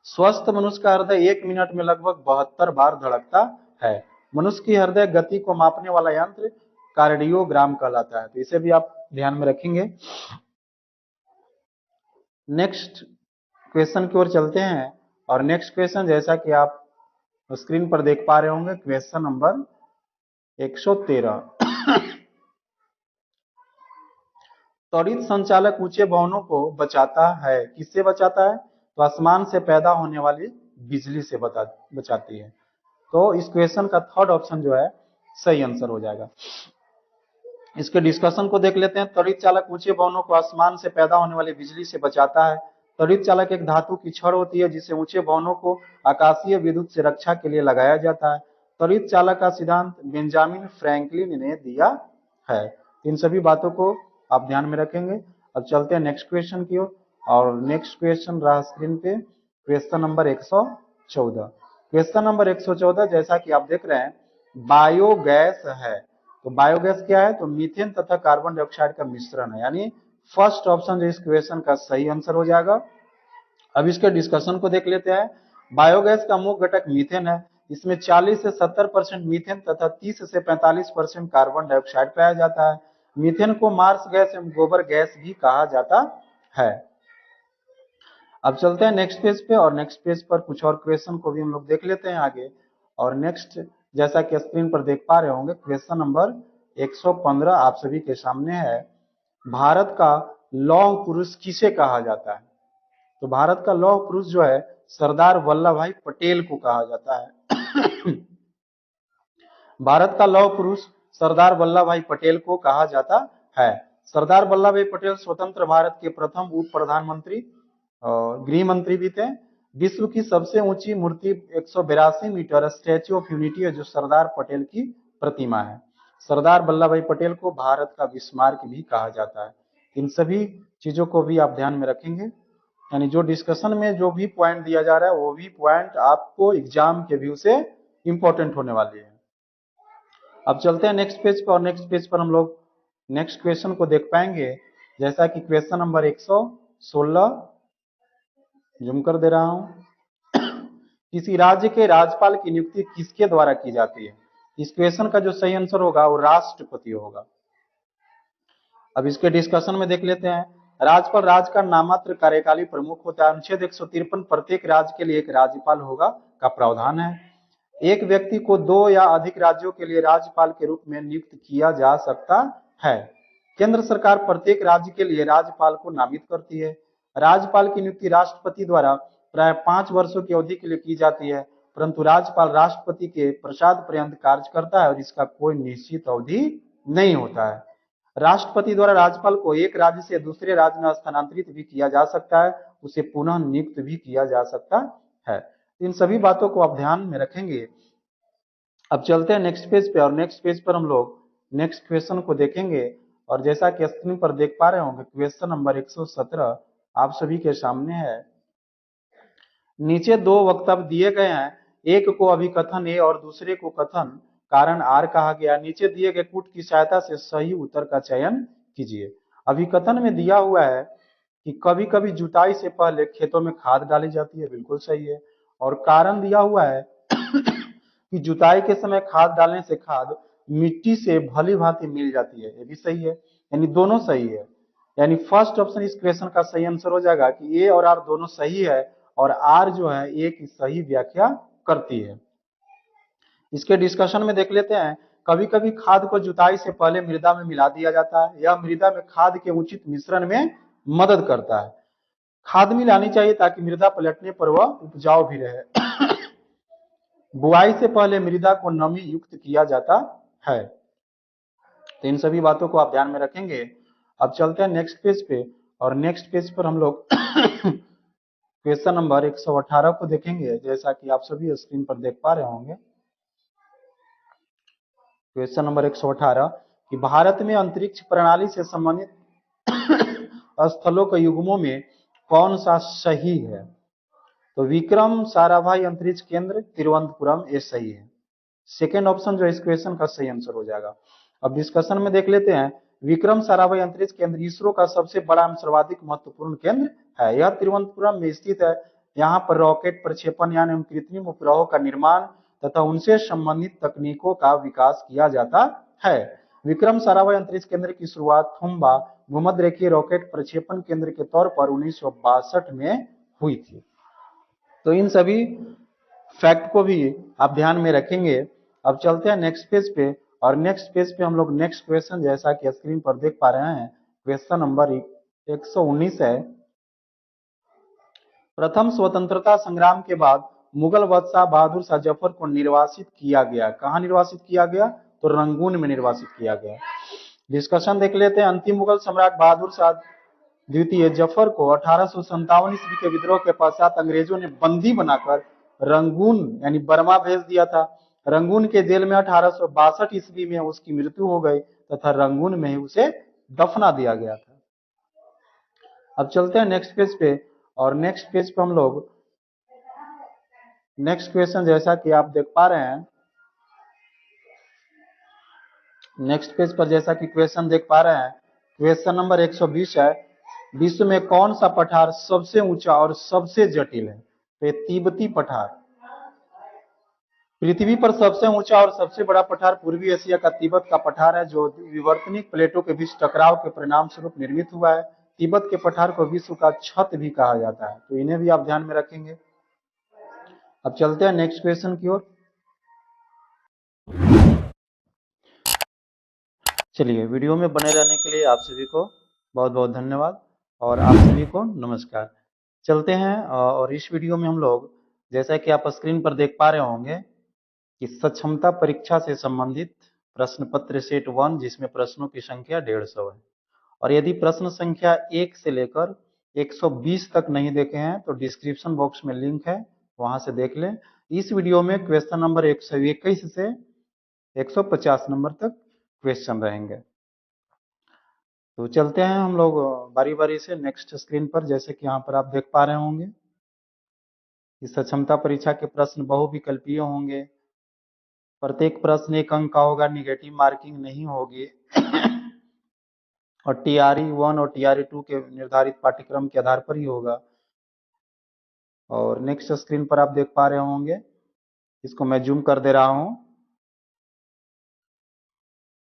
स्वस्थ मनुष्य का हृदय 1 मिनट में लगभग 72 बार धड़कता है। मनुष्य की हृदय गति को मापने वाला यंत्र कार्डियोग्राम कहलाता है। तो इसे भी आप ध्यान में रखेंगे। नेक्स्ट क्वेश्चन की ओर चलते हैं, और नेक्स्ट क्वेश्चन जैसा कि आप स्क्रीन पर देख पा रहे होंगे, क्वेश्चन नंबर 113। त्वरित संचालक ऊंचे भवनों को बचाता है, किससे बचाता है? तो आसमान से पैदा होने वाली बिजली से बचाती है। तो इस क्वेश्चन का थर्ड ऑप्शन जो है सही आंसर हो जाएगा। इसके डिस्कशन को देख लेते हैं। त्वरित चालक ऊंचे भवनों को आसमान से पैदा होने वाली बिजली से बचाता है। त्वरित चालक एक धातु की छड़ होती है जिसे ऊंचे भवनों को आकाशीय विद्युत से रक्षा के लिए लगाया जाता है। त्वरित चालक का सिद्धांत बेंजामिन फ्रैंकलिन ने दिया है। इन सभी बातों को आप ध्यान में रखेंगे। अब चलते हैं नेक्स्ट क्वेश्चन की ओर, और नेक्स्ट क्वेश्चन रहा स्क्रीन पे क्वेश्चन नंबर 114। क्वेश्चन नंबर 114 जैसा कि आप देख रहे हैं, बायोगैस है। तो बायोगैस क्या है? तो मीथेन तथा कार्बन डाइऑक्साइड का मिश्रण है, यानी फर्स्ट ऑप्शन जो इस क्वेश्चन का सही आंसर हो जाएगा। अब इसके डिस्कशन को देख लेते हैं। बायोगैस का मुख्य घटक मीथेन है। इसमें 40 से 70% मीथेन तथा 30 से 45% कार्बन डाइऑक्साइड पाया जाता है। मीथेन को मार्स गैस एवं गोबर गैस भी कहा जाता है। अब चलते हैं नेक्स्ट पेज पे, और नेक्स्ट पेज पर कुछ और क्वेश्चन को भी हम लोग देख लेते हैं आगे। और नेक्स्ट जैसा कि स्क्रीन पर देख पा रहे होंगे, क्वेश्चन नंबर 115 आप सभी के सामने है। भारत का लौह पुरुष किसे कहा जाता है? तो भारत का लौह पुरुष जो है सरदार वल्लभ भाई पटेल को कहा जाता है। भारत का लौह पुरुष सरदार वल्लभ भाई पटेल को कहा जाता है। सरदार वल्लभ भाई पटेल स्वतंत्र भारत के प्रथम उप प्रधानमंत्री और गृह मंत्री भी थे। विश्व की सबसे ऊंची मूर्ति 182 मीटर स्टैच्यू ऑफ यूनिटी है, जो सरदार पटेल की प्रतिमा है। सरदार वल्लभ भाई पटेल को भारत का बिस्मार्क भी कहा जाता है। इन सभी चीजों को भी आप ध्यान में रखेंगे, यानी जो डिस्कशन में जो भी पॉइंट दिया जा रहा है वो भी पॉइंट आपको एग्जाम के व्यू से इंपॉर्टेंट होने वाली है। अब चलते हैं नेक्स्ट पेज पर, और नेक्स्ट पेज पर हम लोग नेक्स्ट क्वेश्चन को देख पाएंगे। जैसा कि क्वेश्चन नंबर 116 जूम कर दे रहा हूं। किसी राज्य के राज्यपाल की नियुक्ति किसके द्वारा की जाती है? इस क्वेश्चन का जो सही आंसर होगा वो राष्ट्रपति होगा। अब इसके डिस्कशन में देख लेते हैं। राज्यपाल राज्य का नामात्र कार्यकाली प्रमुख होता है। अनुच्छेद 153 प्रत्येक राज्य के लिए एक राज्यपाल होगा का प्रावधान है। एक व्यक्ति को 2 या अधिक राज्यों के लिए राज्यपाल के रूप में नियुक्त किया जा सकता है। केंद्र सरकार प्रत्येक राज्य के लिए राज्यपाल को नामित करती है। राज्यपाल की नियुक्ति राष्ट्रपति द्वारा प्राय 5 वर्षों की अवधि के लिए की जाती है, परंतु राज्यपाल राष्ट्रपति के प्रसाद पर्यंत कार्य करता है और इसका कोई निश्चित अवधि नहीं होता है। राष्ट्रपति द्वारा राज्यपाल को एक राज्य से दूसरे राज्य में स्थानांतरित भी किया जा सकता है, उसे पुनः नियुक्त भी किया जा सकता है। इन सभी बातों को आप ध्यान में रखेंगे। अब चलते हैं नेक्स्ट पेज पे, और नेक्स्ट पेज पर हम लोग नेक्स्ट क्वेश्चन को देखेंगे। और जैसा कि स्क्रीन पर देख पा रहे होंगे, क्वेश्चन नंबर 117 आप सभी के सामने है। नीचे 2 वक्तव्य दिए गए हैं, एक को अभिकथन ए और दूसरे को कथन कारण आर कहा गया। नीचे दिए गए कूट की सहायता से सही उत्तर का चयन कीजिए। अभिकथन में दिया हुआ है कि कभी कभी जुताई से पहले खेतों में खाद डाली जाती है, बिल्कुल सही है। और कारण दिया हुआ है कि जुताई के समय खाद डालने से खाद मिट्टी से भली भांति मिल जाती है, ये भी सही है। यानी दोनों सही है। यानी फर्स्ट ऑप्शन इस क्वेश्चन का सही आंसर हो जाएगा कि ए और आर दोनों सही है, और आर जो है ए की सही व्याख्या करती है। इसके डिस्कशन में देख लेते हैं। कभी कभी खाद को जुताई से पहले मृदा में मिला दिया जाता है, यह मृदा में खाद के उचित मिश्रण में मदद करता है। खाद मिलानी चाहिए ताकि मृदा पलटने पर वह उपजाऊ भी रहे। बुआई से पहले मृदा को नमी युक्त किया जाता है। तो इन सभी बातों को आप ध्यान में रखेंगे। अब चलते हैं नेक्स्ट पेज पे, और नेक्स्ट पेज पर हम लोग क्वेश्चन नंबर 118 को देखेंगे। जैसा कि आप सभी स्क्रीन पर देख पा रहे होंगे, क्वेश्चन नंबर 118 कि भारत में अंतरिक्ष प्रणाली से संबंधित स्थलों के युग्मों में कौन सा सही है? तो विक्रम साराभाई अंतरिक्ष केंद्र तिरुवनंतपुरम, ये सही है। सेकेंड ऑप्शन जो इस क्वेश्चन का सही आंसर हो जाएगा। अब डिस्कशन में देख लेते हैं। विक्रम साराभाई अंतरिक्ष केंद्र इसरो का सबसे बड़ा एवं सर्वाधिक महत्वपूर्ण केंद्र है। यह तिरुवनंतपुरम में स्थित है। यहाँ पर रॉकेट, प्रक्षेपण यान एवं कृत्रिम उपग्रहों का निर्माण तथा उनसे संबंधित तकनीकों का विकास किया जाता है। विक्रम साराभाई अंतरिक्ष केंद्र की शुरुआत थुम्बा भूमध्यरेखीय रॉकेट प्रक्षेपण केंद्र के तौर पर 1962 में हुई थी। तो इन सभी फैक्ट को भी आप ध्यान में रखेंगे। अब चलते हैं नेक्स्ट पेज पे, और नेक्स्ट पेज पे हम लोग नेक्स्ट क्वेश्चन जैसा कि स्क्रीन पर देख पा रहे हैं, क्वेश्चन नंबर 119 है। प्रथम स्वतंत्रता संग्राम के बाद मुगल बादशाह बहादुर शाह जफर को निर्वासित किया गया। कहां निर्वासित किया गया? तो रंगून में निर्वासित किया गया। डिस्कशन देख लेते हैं। अंतिम मुगल सम्राट बहादुर शाह द्वितीय जफर को 1857 ईस्वी के विद्रोह के पश्चात अंग्रेजों ने बंदी बनाकर रंगून यानी बर्मा भेज दिया था। रंगून के जेल में 1862 ईस्वी में उसकी मृत्यु हो गई तथा रंगून में ही उसे दफना दिया गया था। अब चलते हैं नेक्स्ट पेज पे, और नेक्स्ट पेज पे हम लोग नेक्स्ट क्वेश्चन जैसा कि आप देख पा रहे हैं, नेक्स्ट पेज पर जैसा कि क्वेश्चन देख पा रहे हैं, क्वेश्चन नंबर 120 है। विश्व में कौन सा पठार सबसे ऊंचा और सबसे जटिल है? तो ये तिब्बती पठार। पृथ्वी पर सबसे ऊंचा और सबसे बड़ा पठार पूर्वी एशिया का तिब्बत का पठार है, जो विवर्तनिक प्लेटों के बीच टकराव के परिणाम स्वरूप निर्मित हुआ है। तिब्बत के पठार को विश्व का छत भी कहा जाता है, तो इन्हें भी आप ध्यान में रखेंगे। अब चलते हैं नेक्स्ट क्वेश्चन की ओर। चलिए, वीडियो में बने रहने के लिए आप सभी को बहुत बहुत धन्यवाद, और आप सभी को नमस्कार। चलते हैं, और इस वीडियो में हम लोग जैसा कि आप स्क्रीन पर देख पा रहे होंगे कि सक्षमता परीक्षा से संबंधित प्रश्न पत्र सेट 1, जिसमें प्रश्नों की संख्या 150 है। और यदि प्रश्न संख्या 1 से लेकर 120 तक नहीं देखे हैं तो डिस्क्रिप्शन बॉक्स में लिंक है, वहां से देख लें। इस वीडियो में क्वेश्चन नंबर 121 से 150 नंबर तक क्वेश्चन रहेंगे। तो चलते हैं हम लोग बारी बारी से नेक्स्ट स्क्रीन पर। जैसे कि यहाँ पर आप देख पा रहे होंगे कि सक्षमता परीक्षा के प्रश्न बहुविकल्पीय होंगे। प्रत्येक प्रश्न 1 अंक का होगा, निगेटिव मार्किंग नहीं होगी। और टीआरई 1 और टीआरई 2 के निर्धारित पाठ्यक्रम के आधार पर ही होगा। और नेक्स्ट स्क्रीन पर आप देख पा रहे होंगे, इसको मैं जूम कर दे रहा हूं।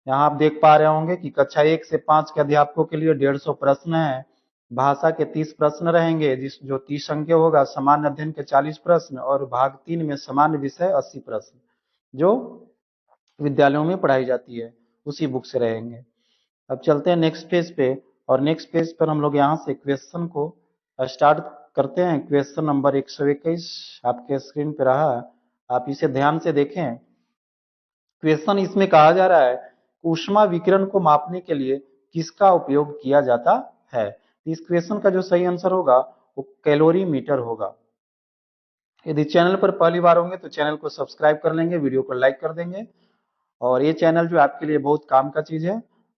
यहाँ आप देख पा रहे होंगे कि कक्षा 1 से 5 के अध्यापकों के लिए 150 प्रश्न है। भाषा के 30 प्रश्न रहेंगे, जो 30 अंक होगा। सामान्य अध्ययन के 40 प्रश्न और भाग 3 में सामान्य विषय 80 प्रश्न जो विद्यालयों में पढ़ाई जाती है उसी बुक से रहेंगे। अब चलते हैं नेक्स्ट पेज पे, और नेक्स्ट पेज पर हम लोग यहाँ से क्वेश्चन को स्टार्ट करते हैं। क्वेश्चन नंबर 121 आपके स्क्रीन पे रहा, आप इसे ध्यान से देखें। क्वेश्चन इसमें कहा जा रहा है ऊष्मा विकिरण को मापने के लिए किसका उपयोग किया जाता है। इस क्वेश्चन का जो सही आंसर होगा वो कैलोरीमीटर होगा। यदि चैनल पर पहली बार होंगे तो चैनल को सब्सक्राइब कर लेंगे, वीडियो को लाइक कर देंगे, और ये चैनल जो आपके लिए बहुत काम का चीज है।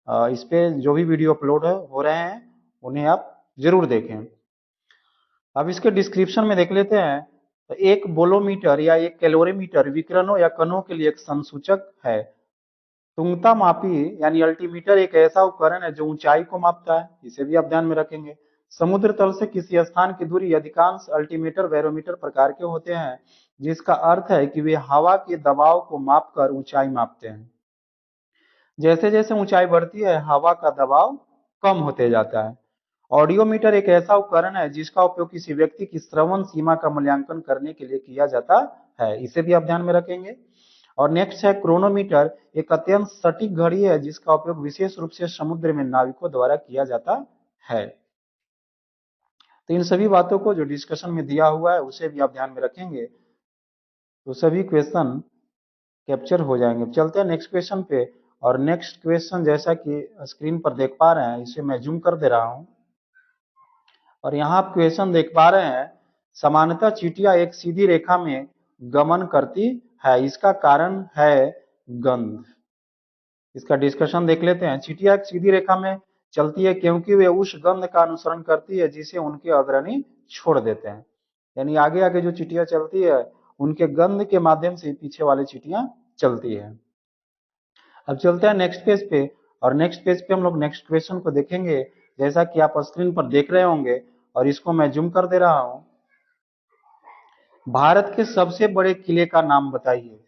इस पे जो भी वीडियो अपलोड हो रहे हैं उन्हें आप जरूर देखें। अब इसके डिस्क्रिप्शन में देख लेते हैं। तो एक बोलोमीटर या एक कैलोरीमीटर विकिरणों या कणों के लिए एक संसूचक है। तुंगता मापी यानी अल्टीमीटर एक ऐसा उपकरण है जो ऊंचाई को मापता है, इसे भी आप ध्यान में रखेंगे। समुद्र तल से किसी स्थान की दूरी अधिकांश अल्टीमीटर बैरोमीटर प्रकार के होते हैं, जिसका अर्थ है कि वे हवा के दबाव को मापकर ऊंचाई मापते हैं। जैसे जैसे ऊंचाई बढ़ती है हवा का दबाव कम होते जाता है। ऑडियोमीटर एक ऐसा उपकरण है जिसका उपयोग किसी व्यक्ति की श्रवण सीमा का मूल्यांकन करने के लिए किया जाता है, इसे भी आप ध्यान में रखेंगे। और नेक्स्ट है क्रोनोमीटर, एक अत्यंत सटीक घड़ी है जिसका उपयोग विशेष रूप से समुद्र में नाविकों द्वारा किया जाता है। तो इन सभी बातों को जो डिस्कशन में दिया हुआ है उसे भी आप ध्यान में रखेंगे तो सभी क्वेश्चन कैप्चर हो जाएंगे। चलते हैं नेक्स्ट क्वेश्चन पे, और नेक्स्ट क्वेश्चन जैसा कि स्क्रीन पर देख पा रहे हैं, इसे मैं जूम कर दे रहा हूं, और यहाँ आप क्वेश्चन देख पा रहे हैं। सामान्यतः चींटियां एक सीधी रेखा में गमन करती है, इसका कारण है गंध। इसका डिस्कशन देख लेते हैं। चींटियां एक सीधी रेखा में चलती है क्योंकि वे उस गंध का अनुसरण करती है जिसे उनके अग्रणी छोड़ देते हैं। यानी आगे आगे जो चींटियां चलती है उनके गंध के माध्यम से पीछे वाले चींटियां चलती है। अब चलते हैं नेक्स्ट पेज पे, और नेक्स्ट पेज पे हम लोग नेक्स्ट क्वेश्चन को देखेंगे जैसा कि आप स्क्रीन पर देख रहे होंगे, और इसको मैं जूम कर दे रहा हूं। भारत के सबसे बड़े किले का नाम बताइए।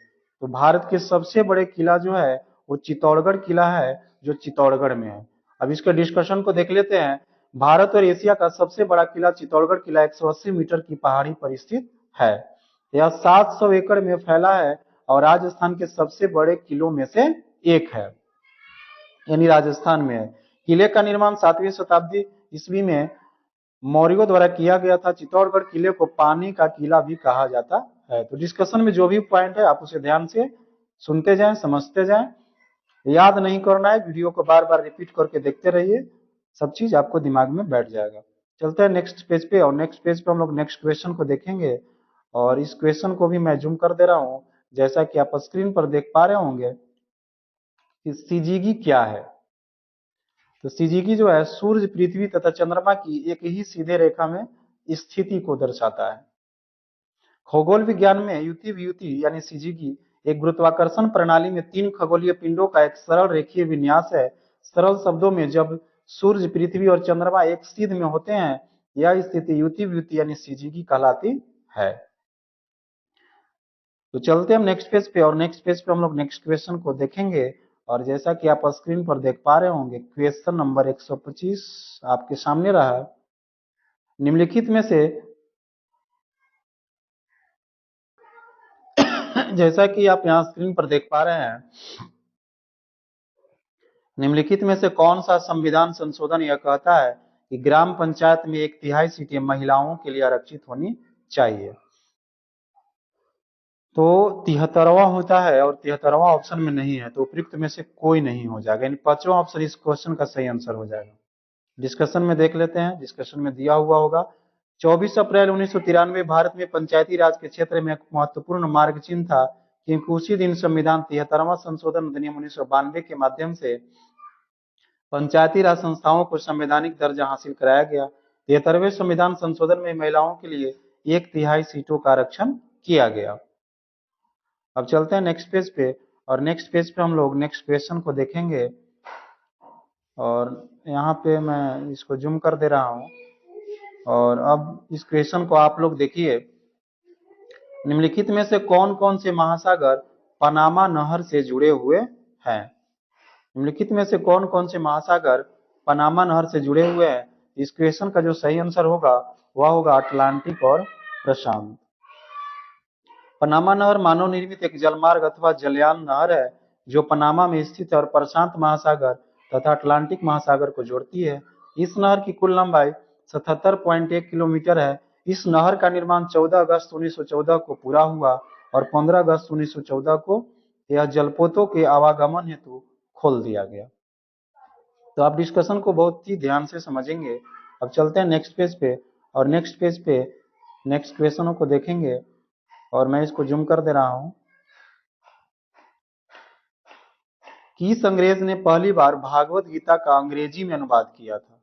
तो भारत के सबसे बड़े किला जो है वो चित्तौड़गढ़ किला है, जो चित्तौड़गढ़ में है। अब इसके डिस्कशन को देख लेते हैं। भारत और एशिया का सबसे बड़ा किला चित्तौड़गढ़ किला 180 मीटर की पहाड़ी पर स्थित है। यह 700 एकड़ में फैला है और राजस्थान के सबसे बड़े किलों में से एक है, यानी राजस्थान में है। किले का निर्माण 7वीं शताब्दी ईस्वी में मौर्यों द्वारा किया गया था। चित्तौड़गढ़ किले को पानी का किला भी कहा जाता है। तो डिस्कशन में जो भी पॉइंट है आप उसे ध्यान से सुनते जाएं, समझते जाएं, याद नहीं करना है, वीडियो को बार बार रिपीट करके देखते रहिए, सब चीज आपको दिमाग में बैठ जाएगा। चलते हैं नेक्स्ट पेज पे, और नेक्स्ट पेज पे हम लोग नेक्स्ट क्वेश्चन को देखेंगे, और इस क्वेश्चन को भी मैं जूम कर दे रहा हूँ जैसा कि आप स्क्रीन पर देख पा रहे होंगे कि सीजीगी क्या है। तो सीजीगी जो है सूर्य, पृथ्वी तथा चंद्रमा की एक ही सीधे रेखा में स्थिति को दर्शाता है। खगोल विज्ञान में युति वियुति यानी सीजीगी एक गुरुत्वाकर्षण प्रणाली में 3 खगोलीय पिंडों का एक सरल रेखीय विन्यास है। सरल शब्दों में जब सूर्य, पृथ्वी और चंद्रमा एक सीध में होते हैं यह स्थिति युति वियुति यानी सीजीगी कहलाती है। तो चलते हम नेक्स्ट पेज पे, और नेक्स्ट पेज पे हम लोग नेक्स्ट क्वेश्चन को देखेंगे, और जैसा कि आप स्क्रीन पर देख पा रहे होंगे क्वेश्चन नंबर 125 आपके सामने रहा। निम्नलिखित में से जैसा कि आप यहाँ स्क्रीन पर देख पा रहे हैं, निम्नलिखित में से कौन सा संविधान संशोधन यह कहता है कि ग्राम पंचायत में 1/3 सीटें महिलाओं के लिए आरक्षित होनी चाहिए। तो 73वां होता है, और 73वां ऑप्शन में नहीं है, तो उपयुक्त में से कोई नहीं हो जाएगा, यानी 5वां ऑप्शन इस क्वेश्चन का सही आंसर हो जाएगा। डिस्कशन में देख लेते हैं, डिस्कशन में दिया हुआ होगा 24 अप्रैल 1993 भारत में पंचायती राज के क्षेत्र में एक महत्वपूर्ण मार्ग चिन्ह था, क्योंकि उसी दिन संविधान 73वां संशोधन अधिनियम 1992 के माध्यम से पंचायती राज संस्थाओं को संवैधानिक दर्जा हासिल कराया गया। 73वें संविधान संशोधन में महिलाओं के लिए 1/3 सीटों का आरक्षण किया गया। अब चलते हैं नेक्स्ट पेज पे, और नेक्स्ट पेज पे हम लोग नेक्स्ट क्वेश्चन को देखेंगे, और यहाँ पे मैं इसको जूम कर दे रहा हूँ, और अब इस क्वेश्चन को आप लोग देखिए। निम्नलिखित में से कौन कौन से महासागर पनामा नहर से जुड़े हुए हैं। निम्नलिखित में से कौन कौन से महासागर पनामा नहर से जुड़े हुए हैं? इस क्वेश्चन का जो सही आंसर होगा वह होगा अटलांटिक और प्रशांत। पनामा नहर मानव निर्मित एक जलमार्ग अथवा जलयान नहर है जो पनामा में स्थित है और प्रशांत महासागर तथा अटलांटिक महासागर को जोड़ती है। इस नहर की कुल लंबाई 77.1 किलोमीटर है। इस नहर का निर्माण 14 अगस्त 1914 को पूरा हुआ और 15 अगस्त 1914 को यह जलपोतों के आवागमन हेतु खोल दिया गया। तो आप डिस्कशन को बहुत ही ध्यान से समझेंगे। अब चलते हैं नेक्स्ट पेज पे, और नेक्स्ट पेज पे नेक्स्ट क्वेश्चनों को देखेंगे, और मैं इसको जूम कर दे रहा हूं। किस अंग्रेज ने पहली बार भागवत गीता का अंग्रेजी में अनुवाद किया था?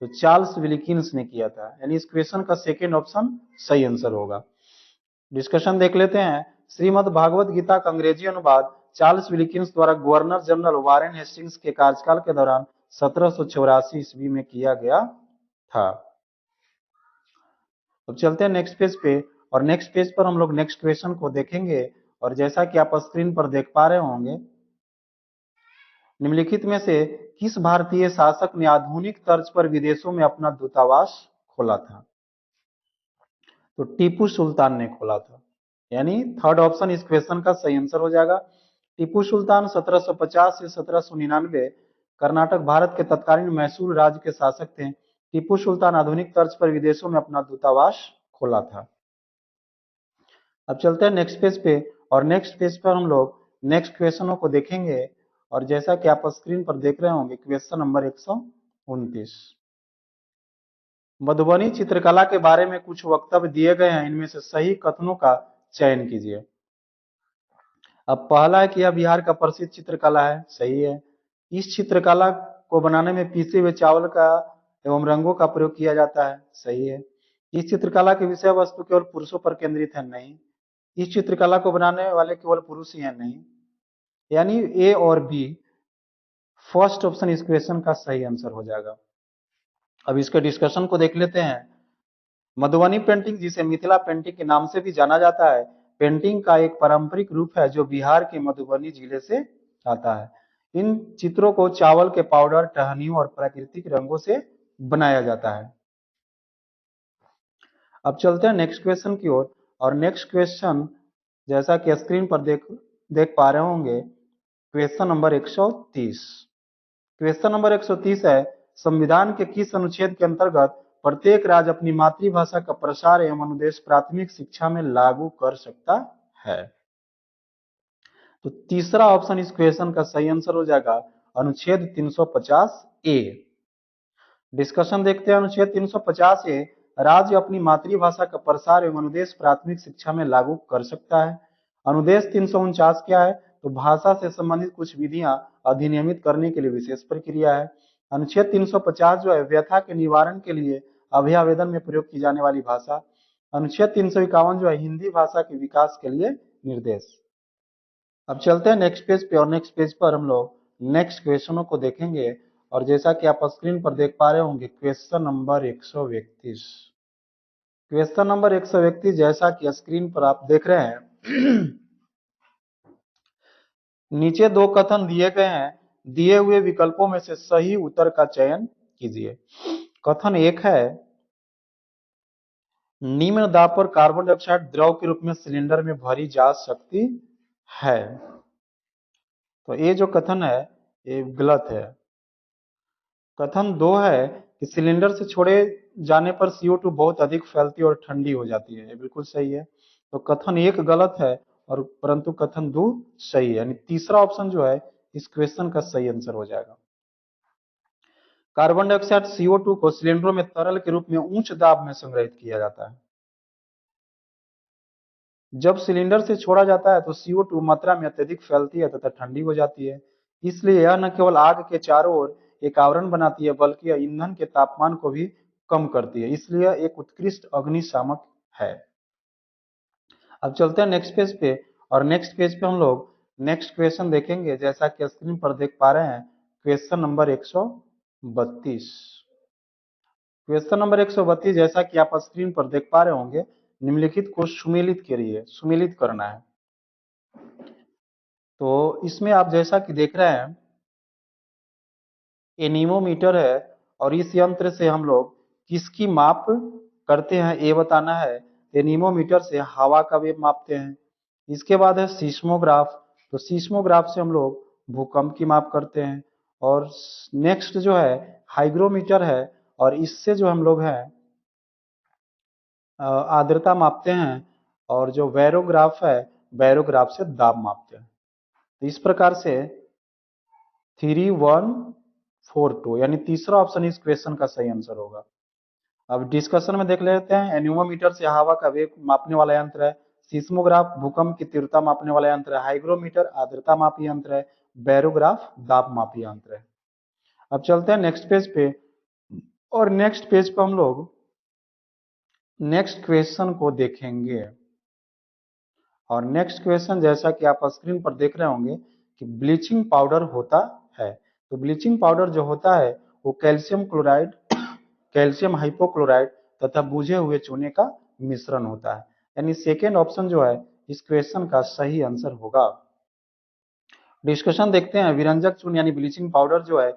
तो चार्ल्स विल्किंस ने किया था, यानी इस क्वेश्चन का सेकेंड ऑप्शन सही आंसर होगा। डिस्कशन देख लेते हैं। श्रीमद् भागवत गीता का अंग्रेजी अनुवाद चार्ल्स विल्किंस द्वारा गवर्नर जनरल वारेन हेस्टिंग्स के कार्यकाल के दौरान 1784 ईस्वी में किया गया था। अब चलते हैं नेक्स्ट पेज पे, और नेक्स्ट पेज पर हम लोग नेक्स्ट क्वेश्चन को देखेंगे। और जैसा कि आप स्क्रीन पर देख पा रहे होंगे, निम्नलिखित में से किस भारतीय शासक ने आधुनिक तर्ज पर विदेशों में अपना दूतावास खोला था? तो टीपू सुल्तान ने खोला था, यानी थर्ड ऑप्शन इस क्वेश्चन का सही आंसर हो जाएगा। टीपू सुल्तान 1750 से 1799 कर्नाटक भारत के तत्कालीन मैसूर राज्य के शासक थे। टीपू सुल्तान आधुनिक तर्ज पर विदेशों में अपना दूतावास खोला था। अब चलते हैं नेक्स्ट पेज पे, और नेक्स्ट पेज पर हम लोग नेक्स्ट क्वेश्चनों को देखेंगे। और जैसा कि आप स्क्रीन पर देख रहे होंगे, क्वेश्चन नंबर 129, मधुबनी चित्रकला के बारे में कुछ वक्तव्य दिए गए हैं, इनमें से सही कथनों का चयन कीजिए। अब पहला है कि यह बिहार का प्रसिद्ध चित्रकला है, सही है। इस चित्रकला को बनाने में पीसे हुए चावल का एवं रंगों का प्रयोग किया जाता है, सही है। इस चित्रकला की विषय वस्तु केवल पुरुषों पर केंद्रित है, नहीं। इस चित्रकला को बनाने वाले केवल पुरुष ही हैं, नहीं। यानी ए और बी, फर्स्ट ऑप्शन इस क्वेश्चन का सही आंसर हो जाएगा। अब इसके डिस्कशन को देख लेते हैं। मधुबनी पेंटिंग, जिसे मिथिला पेंटिंग के नाम से भी जाना जाता है, पेंटिंग का एक पारंपरिक रूप है जो बिहार के मधुबनी जिले से आता है। इन चित्रों को चावल के पाउडर, टहनियों और प्राकृतिक रंगों से बनाया जाता है। अब चलते हैं नेक्स्ट क्वेश्चन की ओर, और नेक्स्ट क्वेश्चन जैसा कि स्क्रीन पर देख पा रहे होंगे, क्वेश्चन नंबर 130। क्वेश्चन नंबर 130 है, संविधान के किस अनुच्छेद के अंतर्गत प्रत्येक राज्य अपनी मातृभाषा का प्रसार एवं अनुदेश प्राथमिक शिक्षा में लागू कर सकता है? तो तीसरा ऑप्शन इस क्वेश्चन का सही आंसर हो जाएगा, अनुच्छेद 350 ए। डिस्कशन देखते हैं। अनुच्छेद 350 ए, राज्य अपनी मातृभाषा का प्रसार एवं अनुदेश प्राथमिक शिक्षा में लागू कर सकता है। अनुदेश 349 क्या है? तो भाषा से संबंधित कुछ विधियां अधिनियमित करने के लिए विशेष प्रक्रिया है। अनुच्छेद 350 जो है, व्यथा के निवारण के लिए अभय आवेदन में प्रयोग की जाने वाली भाषा। अनुच्छेद 351 जो है, हिंदी भाषा के विकास के लिए निर्देश। अब चलते हैं नेक्स्ट पेज पे, और नेक्स्ट पेज पर हम लोग नेक्स्ट क्वेश्चनों को देखेंगे। और जैसा कि आप स्क्रीन पर देख पा रहे होंगे, क्वेश्चन नंबर 131। क्वेश्चन नंबर 131 जैसा कि स्क्रीन पर आप देख रहे हैं, नीचे दो कथन दिए गए हैं, दिए हुए विकल्पों में से सही उत्तर का चयन कीजिए। कथन एक है, निम्न दाब पर कार्बन डाइऑक्साइड द्रव के रूप में सिलेंडर में भरी जा सकती है। तो ये जो कथन है ये गलत है। कथन दो है कि सिलेंडर से छोड़े जाने पर CO2 बहुत अधिक फैलती और ठंडी हो जाती है, ये बिल्कुल सही है। तो कथन एक गलत है, और परंतु कथन दो सही है, यानी तीसरा ऑप्शन जो है इस क्वेश्चन का सही आंसर हो जाएगा। कार्बन डाइऑक्साइड CO2 को सिलेंडरों में तरल के रूप में उच्च दाब में संग्रहित किया जाता है। जब सिलेंडर से छोड़ा जाता है तो CO2 मात्रा में अत्यधिक फैलती है तथा ठंडी हो जाती है। इसलिए यह न केवल आग के चारों ओर एक आवरण बनाती है, बल्कि यह ईंधन के तापमान को भी कम करती है, इसलिए एक उत्कृष्ट अग्निशामक है। अब चलते हैं नेक्स्ट पेज पे, और नेक्स्ट पेज पे हम लोग नेक्स्ट क्वेश्चन देखेंगे। जैसा कि स्क्रीन पर देख पा रहे हैं, क्वेश्चन नंबर 132। क्वेश्चन नंबर 132 जैसा कि आप स्क्रीन पर देख पा रहे होंगे, निम्नलिखित को सुमेलित करिए, सुमेलित करना है। तो इसमें आप जैसा कि देख रहे हैं, एनीमोमीटर है और इस यंत्र से हम लोग किसकी माप करते हैं ये बताना है। एनीमोमीटर से हवा का वेग मापते हैं। इसके बाद है सीस्मोग्राफ, तो सीस्मोग्राफ से हम लोग भूकंप की माप करते हैं। और नेक्स्ट जो है हाइग्रोमीटर है और इससे जो हम लोग हैं आर्द्रता मापते हैं। और जो बैरोग्राफ है, बैरोग्राफ से दाब मापते हैं। तो इस प्रकार से 3142 यानी तीसरा ऑप्शन इस क्वेश्चन का सही आंसर होगा। अब डिस्कशन में देख लेते हैं। एन्यूमोमीटर से हवा का वेग मापने वाला यंत्र है। सीस्मोग्राफ भूकंप की तीव्रता मापने वाला यंत्र है। हाइग्रोमीटर आर्द्रता मापी यंत्र है। बैरोग्राफ दाब मापी यंत्र है। अब चलते हैं नेक्स्ट पेज पे और नेक्स्ट पेज पे हम लोग नेक्स्ट क्वेश्चन को देखेंगे। और नेक्स्ट क्वेश्चन जैसा कि आप स्क्रीन पर देख रहे होंगे कि ब्लीचिंग पाउडर होता है। तो ब्लीचिंग पाउडर जो होता है वो कैल्शियम क्लोराइड, कैल्शियम हाइपोक्लोराइड तथा बुझे हुए चूने का मिश्रण होता है। यानी सेकेंड ऑप्शन जो है इस क्वेश्चन का सही आंसर होगा। डिस्कशन देखते हैं। विरंजक चूर्ण यानी ब्लीचिंग पाउडर जो है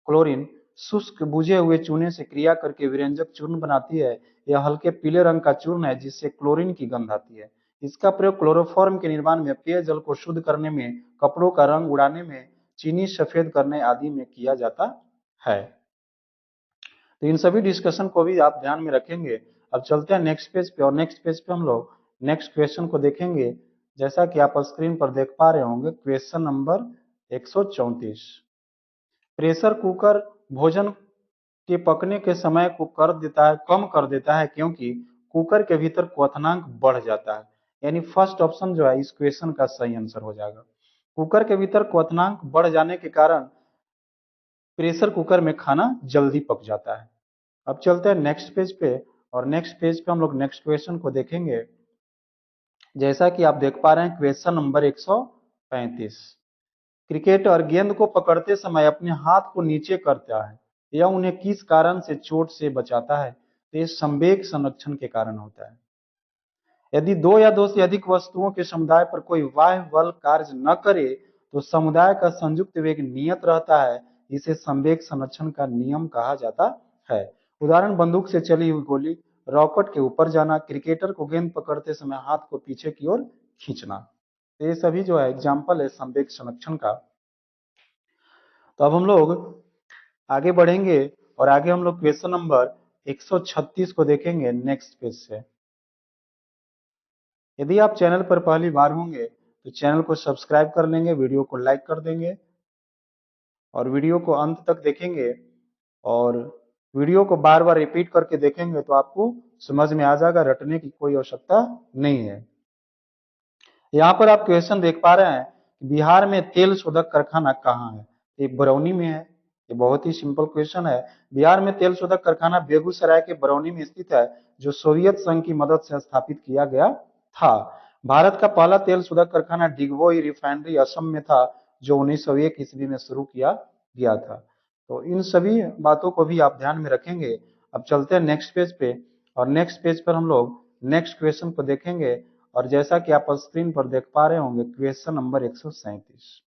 क्लोरीन शुष्क बुझे हुए चूने से क्रिया करके विरंजक चूर्ण बनाती है। यह हल्के पीले रंग का चूर्ण है जिससे क्लोरीन की गंध आती है। इसका प्रयोग क्लोरोफॉर्म के निर्माण में, पेयजल को शुद्ध करने में, कपड़ों का रंग उड़ाने में, चीनी सफेद करने आदि में किया जाता है। तो इन सभी डिस्कशन को भी आप ध्यान में रखेंगे। अब चलते हैं नेक्स्ट पेज पे और नेक्स्ट पेज पे हम लोग नेक्स्ट क्वेश्चन को देखेंगे। जैसा कि आप स्क्रीन पर देख पा रहे होंगे क्वेश्चन नंबर 134। प्रेशर कुकर भोजन के पकने के समय को कम कर देता है क्योंकि कुकर के भीतर क्वथनांक बढ़ जाता है। यानी फर्स्ट ऑप्शन जो है इस क्वेश्चन का सही आंसर हो जाएगा। कुकर के भीतर क्वथनांक बढ़ जाने के कारण प्रेशर कुकर में खाना जल्दी पक जाता है। अब चलते हैं नेक्स्ट पेज पे और नेक्स्ट पेज पे हम लोग नेक्स्ट क्वेश्चन को देखेंगे। जैसा कि आप देख पा रहे हैं क्वेश्चन नंबर 135। क्रिकेटर गेंद को पकड़ते समय अपने हाथ को नीचे करता है, यह उन्हें किस कारण से चोट से बचाता है? तो ये संवेग संरक्षण के कारण होता है। यदि दो या दो से अधिक वस्तुओं के समुदाय पर कोई बाह्य बल कार्य न करे तो समुदाय का संयुक्त वेग नियत रहता है। इसे संवेग संरक्षण का नियम कहा जाता है। उदाहरण बंदूक से चली हुई गोली, रॉकेट के ऊपर जाना, क्रिकेटर को गेंद पकड़ते समय हाथ को पीछे की ओर खींचना। तो ये सभी जो है एग्जाम्पल है संवेग संरक्षण का। तो अब हम लोग आगे बढ़ेंगे और आगे हम लोग क्वेश्चन नंबर 136 को देखेंगे नेक्स्ट पेज से। यदि आप चैनल पर पहली बार होंगे तो चैनल को सब्सक्राइब कर लेंगे, वीडियो को लाइक कर देंगे और वीडियो को अंत तक देखेंगे। और वीडियो को बार बार रिपीट करके देखेंगे तो आपको समझ में आ जाएगा, रटने की कोई आवश्यकता नहीं है। यहाँ पर आप क्वेश्चन देख पा रहे हैं बिहार में तेल शोधक कारखाना कहाँ है? ये बरौनी में है। ये बहुत ही सिंपल क्वेश्चन है। बिहार में तेल शोधक कारखाना बेगूसराय के बरौनी में स्थित है जो सोवियत संघ की मदद से स्थापित किया गया था। भारत का पहला तेल शोधक कारखाना डिगबोई रिफाइनरी असम में था जो 1901 ईस्वी में शुरू किया गया था। तो इन सभी बातों को भी आप ध्यान में रखेंगे। अब चलते हैं नेक्स्ट पेज पे और नेक्स्ट पेज पर हम लोग नेक्स्ट क्वेश्चन को देखेंगे। और जैसा कि आप स्क्रीन पर देख पा रहे होंगे क्वेश्चन नंबर 137।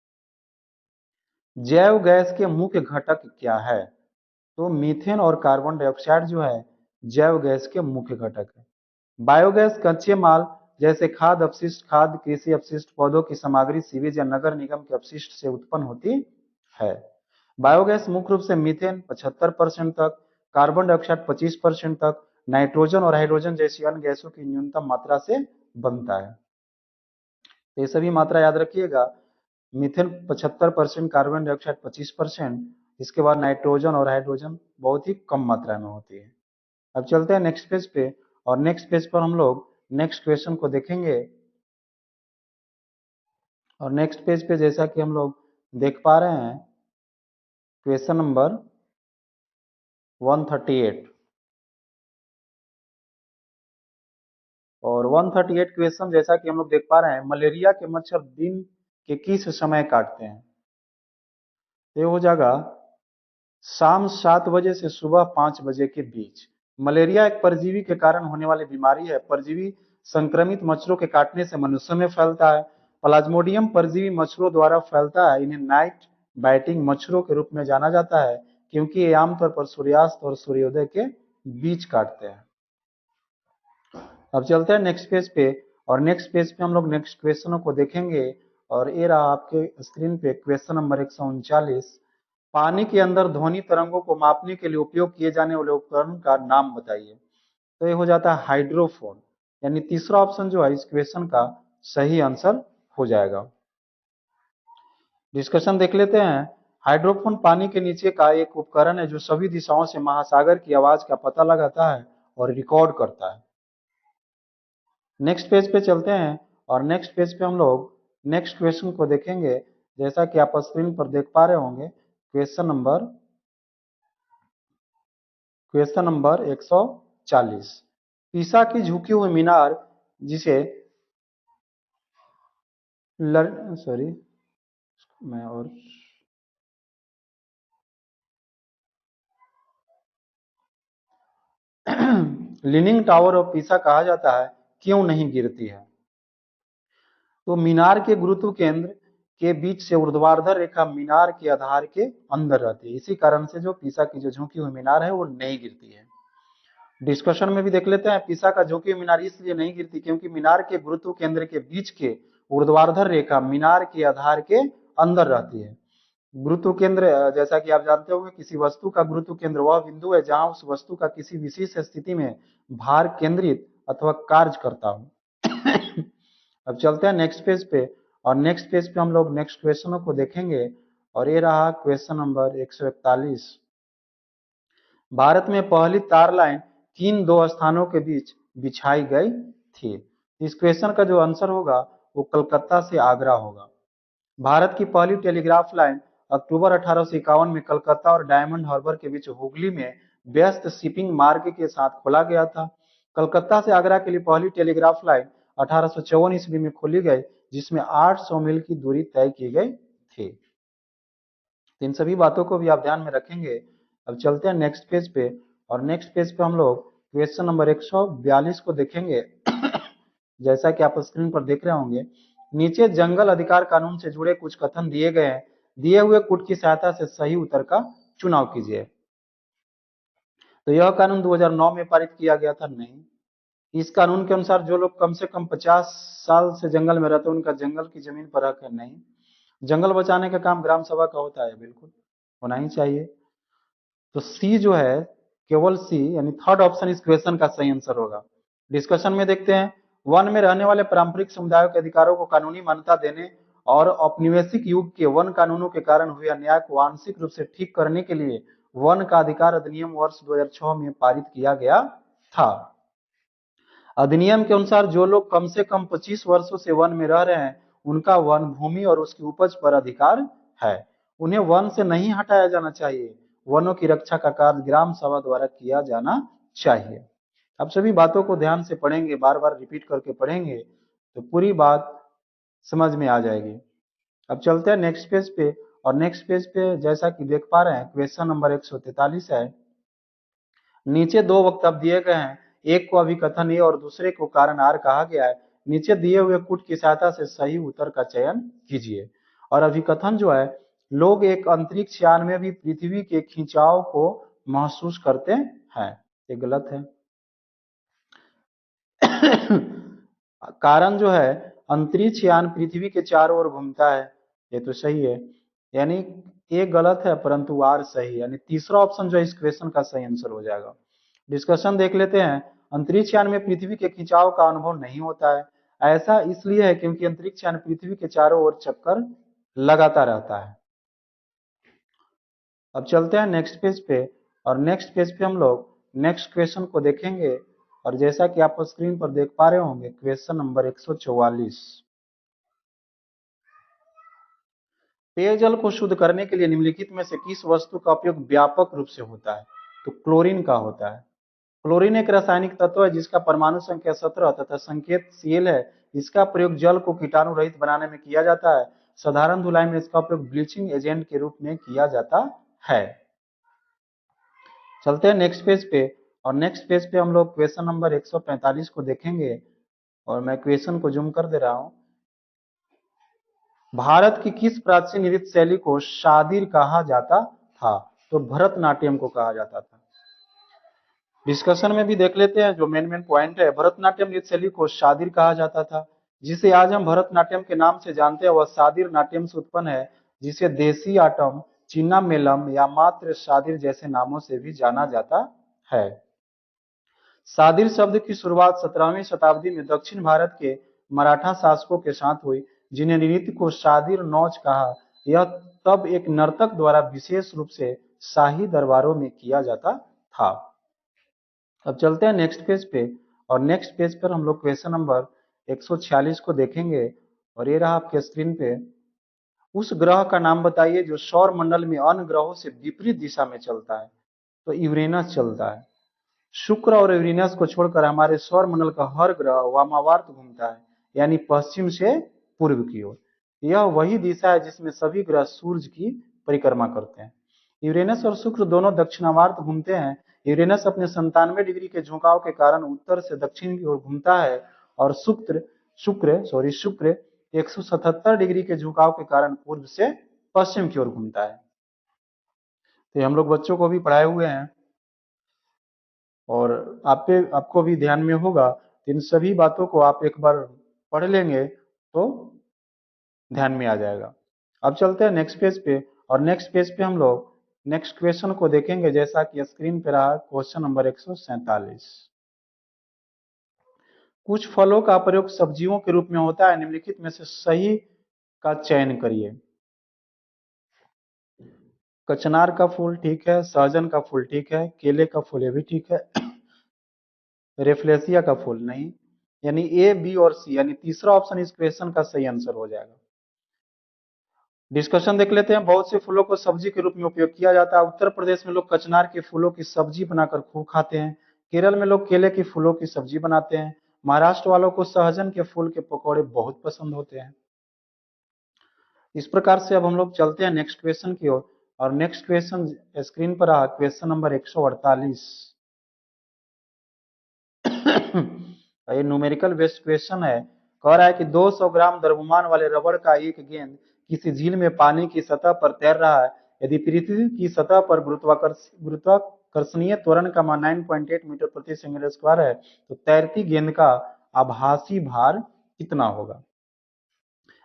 जैव गैस के मुख्य घटक क्या है? तो मीथेन और कार्बन डाइऑक्साइड जो है जैव गैस के मुख्य घटक है। बायोगैस कच्चे माल जैसे खाद्य अपशिष्ट, खाद्य कृषि अपशिष्ट, पौधों की सामग्री, सीवेज या नगर निगम के अपशिष्ट से उत्पन्न होती है। बायोगैस मुख्य रूप से मीथेन 75% तक, कार्बन डाइऑक्साइड 25% तक, नाइट्रोजन और हाइड्रोजन जैसी अन्य गैसों की न्यूनतम मात्रा से बनता है। तो ये सभी मात्रा याद रखिएगा। मीथेन 75%, कार्बन डाइऑक्साइड 25%, इसके बाद नाइट्रोजन और हाइड्रोजन बहुत ही कम मात्रा में होती है। अब चलते हैं नेक्स्ट पेज पे और नेक्स्ट पेज पर हम लोग नेक्स्ट क्वेश्चन को देखेंगे। और नेक्स्ट पेज पे जैसा कि हम लोग देख पा रहे हैं क्वेश्चन नंबर 138 और 138 क्वेश्चन जैसा कि हम लोग देख पा रहे हैं मलेरिया के मच्छर दिन के किस समय काटते हैं? ये हो जाएगा शाम 7 बजे से सुबह 5 बजे के बीच। मलेरिया एक परजीवी के कारण होने वाली बीमारी है। परजीवी संक्रमित मच्छरों के काटने से मनुष्य में फैलता है। प्लाज्मोडियम परजीवी मच्छरों द्वारा फैलता है। इन्हें नाइट बाइटिंग मच्छरों के रूप में जाना जाता है क्योंकि ये आमतौर पर सूर्यास्त और सूर्योदय के बीच काटते हैं। अब चलते हैं नेक्स्ट पेज पे, और नेक्स्ट पेज पे हम लोग नेक्स्ट क्वेश्चनों को देखेंगे। और ये रहा आपके स्क्रीन पे क्वेश्चन नंबर 139। पानी के अंदर ध्वनि तरंगों को मापने के लिए उपयोग किए जाने वाले उपकरण का नाम बताइए। तो ये हो जाता है हाइड्रोफोन, यानी तीसरा ऑप्शन जो है इस क्वेश्चन का सही आंसर हो जाएगा। डिस्कशन देख लेते हैं। हाइड्रोफोन पानी के नीचे का एक उपकरण है जो सभी दिशाओं से महासागर की आवाज का पता लगाता है और रिकॉर्ड करता है। नेक्स्ट पेज पे चलते हैं, और नेक्स्ट पेज पे हम लोग नेक्स्ट क्वेश्चन को देखेंगे। जैसा कि आप स्क्रीन पर देख पा रहे होंगे, क्वेश्चन नंबर 140। पीसा की झुकी हुई मीनार जिसे सॉरी मैं और लीनिंग टावर ऑफ पीसा कहा जाता है, क्यों नहीं गिरती है? तो मीनार के गुरुत्व केंद्र के बीच से ऊर्ध्वाधर रेखा मीनार के आधार के अंदर रहती है, इसी कारण से जो पीसा की जो झुकी हुई मीनार है वो नहीं गिरती है। डिस्कशन में भी देख लेते हैं, पीसा का झुकी हुई मीनार इसलिए नहीं गिरती क्योंकि मीनार के गुरुत्व केंद्र के बीच के ऊर्ध्वाधर रेखा मीनार के आधार के अंदर रहती है। गुरुत्व केंद्र, जैसा कि आप जानते होंगे, किसी वस्तु का गुरुत्व केंद्र वह बिंदु है जहां उस वस्तु का किसी विशेष स्थिति में भार केंद्रित अथवा कार्य करता हो। अब चलते हैं नेक्स्ट पेज पे, और नेक्स्ट पेज पे हम लोग नेक्स्ट क्वेश्चनों को देखेंगे। और ये रहा क्वेश्चन नंबर 141। भारत में पहली तार लाइन किन दो स्थानों के बीच बिछाई गई थी? इस क्वेश्चन का जो आंसर होगा वो कलकत्ता से आगरा होगा। भारत की पहली टेलीग्राफ लाइन अक्टूबर 1851 में कलकत्ता और डायमंड हार्बर के बीच हुगली में व्यस्त शिपिंग मार्ग के साथ खोला गया था। कलकत्ता से आगरा के लिए पहली टेलीग्राफ लाइन 1854 ईस्वी में खोली गई, जिसमें 800 मील की दूरी तय की गई थी। इन सभी बातों को भी आप ध्यान में रखेंगे। अब चलते हैं नेक्स्ट पेज पे, और नेक्स्ट पेज पे हम लोग क्वेश्चन नंबर 142 को देखेंगे। जैसा कि आप स्क्रीन पर देख रहे होंगे, नीचे जंगल अधिकार कानून से जुड़े कुछ कथन दिए गए हैं, दिए हुए कुट की सहायता से सही उत्तर का चुनाव कीजिए। तो यह कानून 2009 में पारित किया गया था? नहीं। इस कानून के अनुसार जो लोग कम से कम 50 साल से जंगल में रहते हैं उनका जंगल की जमीन पर हक है? नहीं। जंगल बचाने का काम ग्राम सभा का होता है? बिल्कुल होना ही चाहिए। तो सी जो है, केवल सी यानी थर्ड ऑप्शन इस क्वेश्चन का सही आंसर होगा। डिस्कशन में देखते हैं, वन में रहने वाले पारंपरिक समुदायों के अधिकारों को कानूनी मान्यता देने और औपनिवेशिक युग के वन कानूनों के कारण हुए अन्याय को आंशिक रूप से ठीक करने के लिए वन का अधिकार अधिनियम वर्ष 2006 में पारित किया गया था। अधिनियम के अनुसार जो लोग कम से कम 25 वर्षों से वन में रह रहे हैं उनका वन भूमि और उसकी उपज पर अधिकार है। उन्हें वन से नहीं हटाया जाना चाहिए। वनों की रक्षा का कार्य ग्राम सभा द्वारा किया जाना चाहिए। अब सभी बातों को ध्यान से पढ़ेंगे, बार बार रिपीट करके पढ़ेंगे तो पूरी बात समझ में आ जाएगी। अब चलते हैं नेक्स्ट पेज पे, और नेक्स्ट पेज पे जैसा कि देख पा रहे हैं क्वेश्चन नंबर 143 है। नीचे दो वक्तव्य दिए गए हैं, एक को अभिकथन ए और दूसरे को कारण आर कहा गया है। नीचे दिए हुए कुट की सहायता से सही उत्तर का चयन कीजिए। और अभिकथन जो है, लोग एक अंतरिक्ष यान में भी पृथ्वी के खिंचाव को महसूस करते हैं, ये गलत है। कारण जो है, अंतरिक्ष यान पृथ्वी के चारों ओर घूमता है, ये तो सही है। यानी ए गलत है परंतु आर सही है, यानी तीसरा ऑप्शन जो है इस क्वेश्चन का सही आंसर हो जाएगा। डिस्कशन देख लेते हैं। अंतरिक्ष यान में पृथ्वी के खिंचाव का अनुभव नहीं होता है। ऐसा इसलिए है क्योंकि अंतरिक्ष यान पृथ्वी के चारों ओर चक्कर लगाता रहता है। अब चलते हैं नेक्स्ट पेज पे, और नेक्स्ट पेज पे हम लोग नेक्स्ट क्वेश्चन को देखेंगे। और जैसा कि आप स्क्रीन पर देख पा रहे होंगे क्वेश्चन नंबर 144। पेयजल को शुद्ध करने के लिए निम्नलिखित में से किस वस्तु का उपयोग व्यापक रूप से होता है? तो क्लोरीन का होता है। क्लोरीन एक रासायनिक तत्व है जिसका परमाणु संख्या 17 तथा संकेत Cl है। इसका प्रयोग जल को कीटाणु रहित बनाने में किया जाता है। साधारण धुलाई में इसका उपयोग ब्लीचिंग एजेंट के रूप में किया जाता है। चलते हैं नेक्स्ट पेज पे, और नेक्स्ट पेज पे हम लोग क्वेश्चन नंबर 145 को देखेंगे। और मैं क्वेश्चन को जूम कर दे रहा हूं। भारत की किस प्राचीन नृत्य शैली को शादिर कहा जाता था? तो भरतनाट्यम को कहा जाता था। डिस्कशन में भी देख लेते हैं जो मेन पॉइंट है। भरतनाट्यम नृत्यशैली को शादिर कहा जाता था। जिसे आज हम भरतनाट्यम के नाम से जानते हैं वह शादिर नाट्यम से उत्पन्न है, जिसे देसी आटम, चीना मेलम या मात्र शादिर जैसे नामों से भी जाना जाता है। शादिर शब्द की शुरुआत 17वीं शताब्दी में दक्षिण भारत के मराठा शासकों के साथ हुई, जिन्हें नृत्य को शादिर नौच कहा। यह तब एक नर्तक द्वारा विशेष रूप से शाही दरबारों में किया जाता था। अब चलते हैं नेक्स्ट पेज पे, और नेक्स्ट पेज पर हम लोग क्वेश्चन नंबर 146 को देखेंगे। और ये रहा आपके स्क्रीन पे। उस ग्रह का नाम बताइए जो सौर मंडल में अन्य ग्रहों से विपरीत दिशा में चलता है। तो यूरेनस चलता है। शुक्र और यूरेनस को छोड़कर हमारे सौर मंडल का हर ग्रह वामावर्त घूमता है, यानी पश्चिम से पूर्व की ओर। यह वही दिशा है जिसमें सभी ग्रह सूर्य की परिक्रमा करते हैं। यूरेनस और शुक्र दोनों दक्षिणावर्त घूमते हैं। यूरेनस अपने 97 डिग्री के झुकाव के कारण उत्तर से दक्षिण की ओर घूमता है, और शुक्र 177 डिग्री के झुकाव के कारण पूर्व से पश्चिम की ओर घूमता है। तो हम लोग बच्चों को भी पढ़ाए हुए हैं, और आपको भी ध्यान में होगा। इन सभी बातों को आप एक बार पढ़ लेंगे तो ध्यान में आ जाएगा। अब चलते हैं नेक्स्ट पेज पे, और नेक्स्ट पेज पे हम लोग नेक्स्ट क्वेश्चन को देखेंगे, जैसा कि स्क्रीन पे रहा क्वेश्चन नंबर 147। कुछ फलों का प्रयोग सब्जियों के रूप में होता है, निम्नलिखित में से सही का चयन करिए। कचनार का फूल ठीक है, सहजन का फूल ठीक है, केले का फूल ये भी ठीक है, रेफ्लेसिया का फूल नहीं। यानी ए, बी और सी, यानी तीसरा ऑप्शन इस क्वेश्चन का सही आंसर हो जाएगा। डिस्कशन देख लेते हैं। बहुत से फूलों को सब्जी के रूप में उपयोग किया जाता है। उत्तर प्रदेश में लोग कचनार के फूलों की सब्जी बनाकर खूब खाते हैं। केरल में लोग केले के फूलों की सब्जी बनाते हैं। महाराष्ट्र वालों को सहजन के फूल के पकौड़े बहुत पसंद होते हैं। इस प्रकार से अब हम लोग चलते हैं नेक्स्ट क्वेश्चन की ओर, और नेक्स्ट क्वेश्चन स्क्रीन पर आ क्वेश्चन नंबर 148। ये न्यूमेरिकल बेस्ड क्वेश्चन है। कह रहा है कि 200 ग्राम द्रव्यमान वाले रबड़ का एक गेंद किसी झील में पानी की सतह पर तैर रहा है। यदि पृथ्वी की सतह पर गुरुत्वाकर्षणीय त्वरण का मान 9.8 मीटर प्रति सेकंड स्क्वायर है, तो तैरती गेंद का आभासी भार कितना होगा।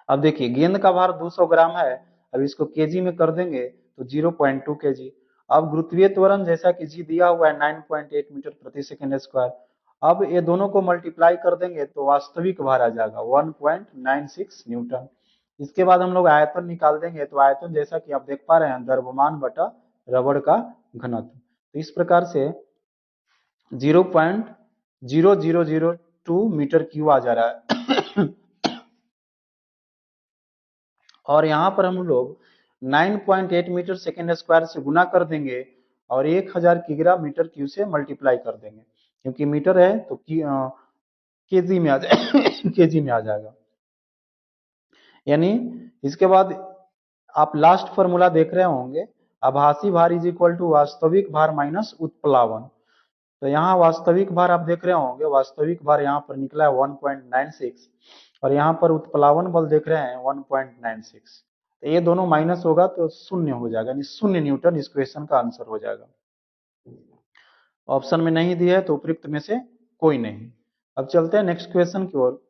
अब देखिए, गेंद का भार 200 ग्राम है। अब इसको केजी में कर देंगे तो 0.2 केजी। अब गुरुत्वीय त्वरण जैसा कि जी दिया हुआ है 9.8 मीटर प्रति सेकंड स्क्वायर। अब ये दोनों को मल्टीप्लाई कर देंगे तो वास्तविक भार आ जाएगा 1.96 न्यूटन। इसके बाद हम लोग आयतन निकाल देंगे, तो आयतन जैसा कि आप देख पा रहे हैं द्रव्यमान बटा रबड़ का घनत्व। तो इस प्रकार से 0.0002 मीटर क्यूब आ जा रहा है। और यहाँ पर हम लोग 9.8 मीटर सेकेंड स्क्वायर से गुना कर देंगे, और 1000 किग्रा मीटर क्यू से मल्टीप्लाई कर देंगे, क्योंकि मीटर है तो केजी में आ जाएगा। केजी में आ जाएगा। यानी इसके बाद आप लास्ट फॉर्मूला देख रहे होंगे, आभासी भार इज इक्वल टू वास्तविक भार माइनस उत्प्लावन। तो यहाँ वास्तविक भार आप देख रहे होंगे, वास्तविक भार यहाँ पर निकला है 1.96, और यहाँ पर उत्प्लावन बल देख रहे हैं 1.96। तो ये दोनों माइनस होगा तो शून्य हो जाएगा, यानी 0 न्यूटन इस क्वेश्चन का आंसर हो जाएगा। ऑप्शन में नहीं दिया है तो उपयुक्त में से कोई नहीं। अब चलते हैं नेक्स्ट क्वेश्चन की ओर।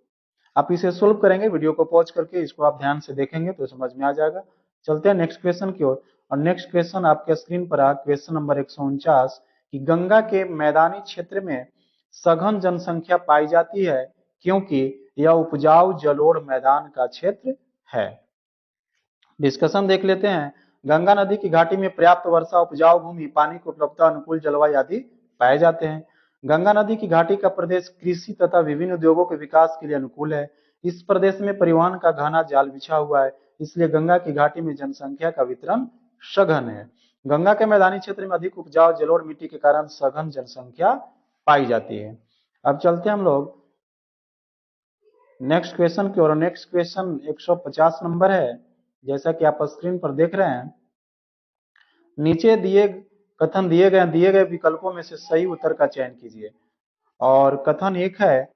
आप इसे सोल्व करेंगे, वीडियो को पॉज करके इसको आप ध्यान से देखेंगे तो समझ में आ जाएगा। चलते हैं नेक्स्ट क्वेश्चन की ओर, और नेक्स्ट क्वेश्चन आपके स्क्रीन पर आ क्वेश्चन नंबर 149 कि गंगा के मैदानी क्षेत्र में सघन जनसंख्या पाई जाती है क्योंकि यह उपजाऊ जलोढ़ मैदान का क्षेत्र है। डिस्कशन देख लेते हैं। गंगा नदी की घाटी में पर्याप्त वर्षा, उपजाऊ भूमि, पानी की उपलब्धता, अनुकूल जलवायु आदि पाए जाते हैं। गंगा नदी की घाटी का प्रदेश कृषि तथा विभिन्न उद्योगों के विकास के लिए अनुकूल है। इस प्रदेश में परिवहन का घना जाल बिछा हुआ है, इसलिए गंगा की घाटी में जनसंख्या का वितरण सघन है। गंगा के मैदानी क्षेत्र में अधिक उपजाऊ जलोढ़ मिट्टी के कारण सघन जनसंख्या पाई जाती है। अब चलते हैं हम लोग नेक्स्ट क्वेश्चन की ओर। नेक्स्ट क्वेश्चन 150 नंबर है, जैसा कि आप स्क्रीन पर देख रहे हैं। नीचे दिए गए विकल्पों में से सही उत्तर का चयन कीजिए। और कथन एक है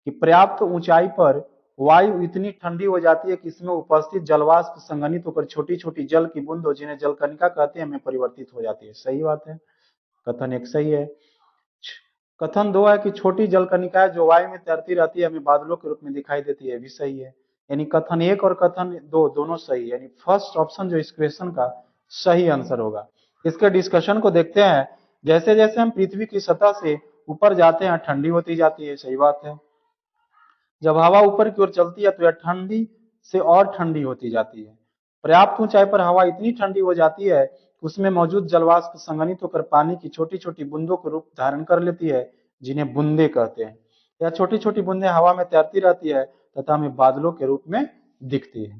कि पर्याप्त ऊंचाई पर वायु इतनी ठंडी हो जाती है कि इसमें उपस्थित जलवाष्प संघनित होकर छोटी छोटी जल की बूंदों जिन्हें जलकणिका कहते हैं में परिवर्तित हो जाती है। सही बात है, कथन एक सही है। कथन दो है कि छोटी जलकणिकाएं जो वायु में तैरती रहती है हमें बादलों के रूप में दिखाई देती है, भी सही है। यानी कथन एक और कथन दो दोनों सही है, यानी फर्स्ट ऑप्शन जो इस क्वेश्चन का सही आंसर होगा। इसके डिस्कशन को देखते हैं। जैसे जैसे हम पृथ्वी की सतह से ऊपर जाते हैं ठंडी होती जाती है, सही बात है। जब हवा ऊपर की ओर चलती है तो यह ठंडी से और ठंडी होती जाती है। पर्याप्त ऊंचाई पर हवा इतनी ठंडी हो जाती है कि उसमें मौजूद जलवाष्प संघनित होकर पानी की छोटी छोटी बूंदों को रूप धारण कर लेती है, जिन्हें बूंदे कहते हैं। यह छोटी छोटी बूंदें हवा में तैरती रहती है तथा हमें बादलों के रूप में दिखती है।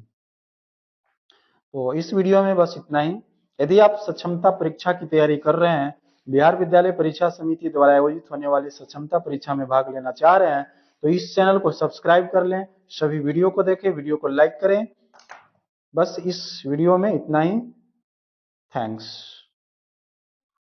तो इस वीडियो में बस इतना ही। यदि आप सक्षमता परीक्षा की तैयारी कर रहे हैं, बिहार विद्यालय परीक्षा समिति द्वारा आयोजित होने वाली सक्षमता परीक्षा में भाग लेना चाह रहे हैं, तो इस चैनल को सब्सक्राइब कर लें, सभी वीडियो को देखें, वीडियो को लाइक करें। बस इस वीडियो में इतना ही। थैंक्स।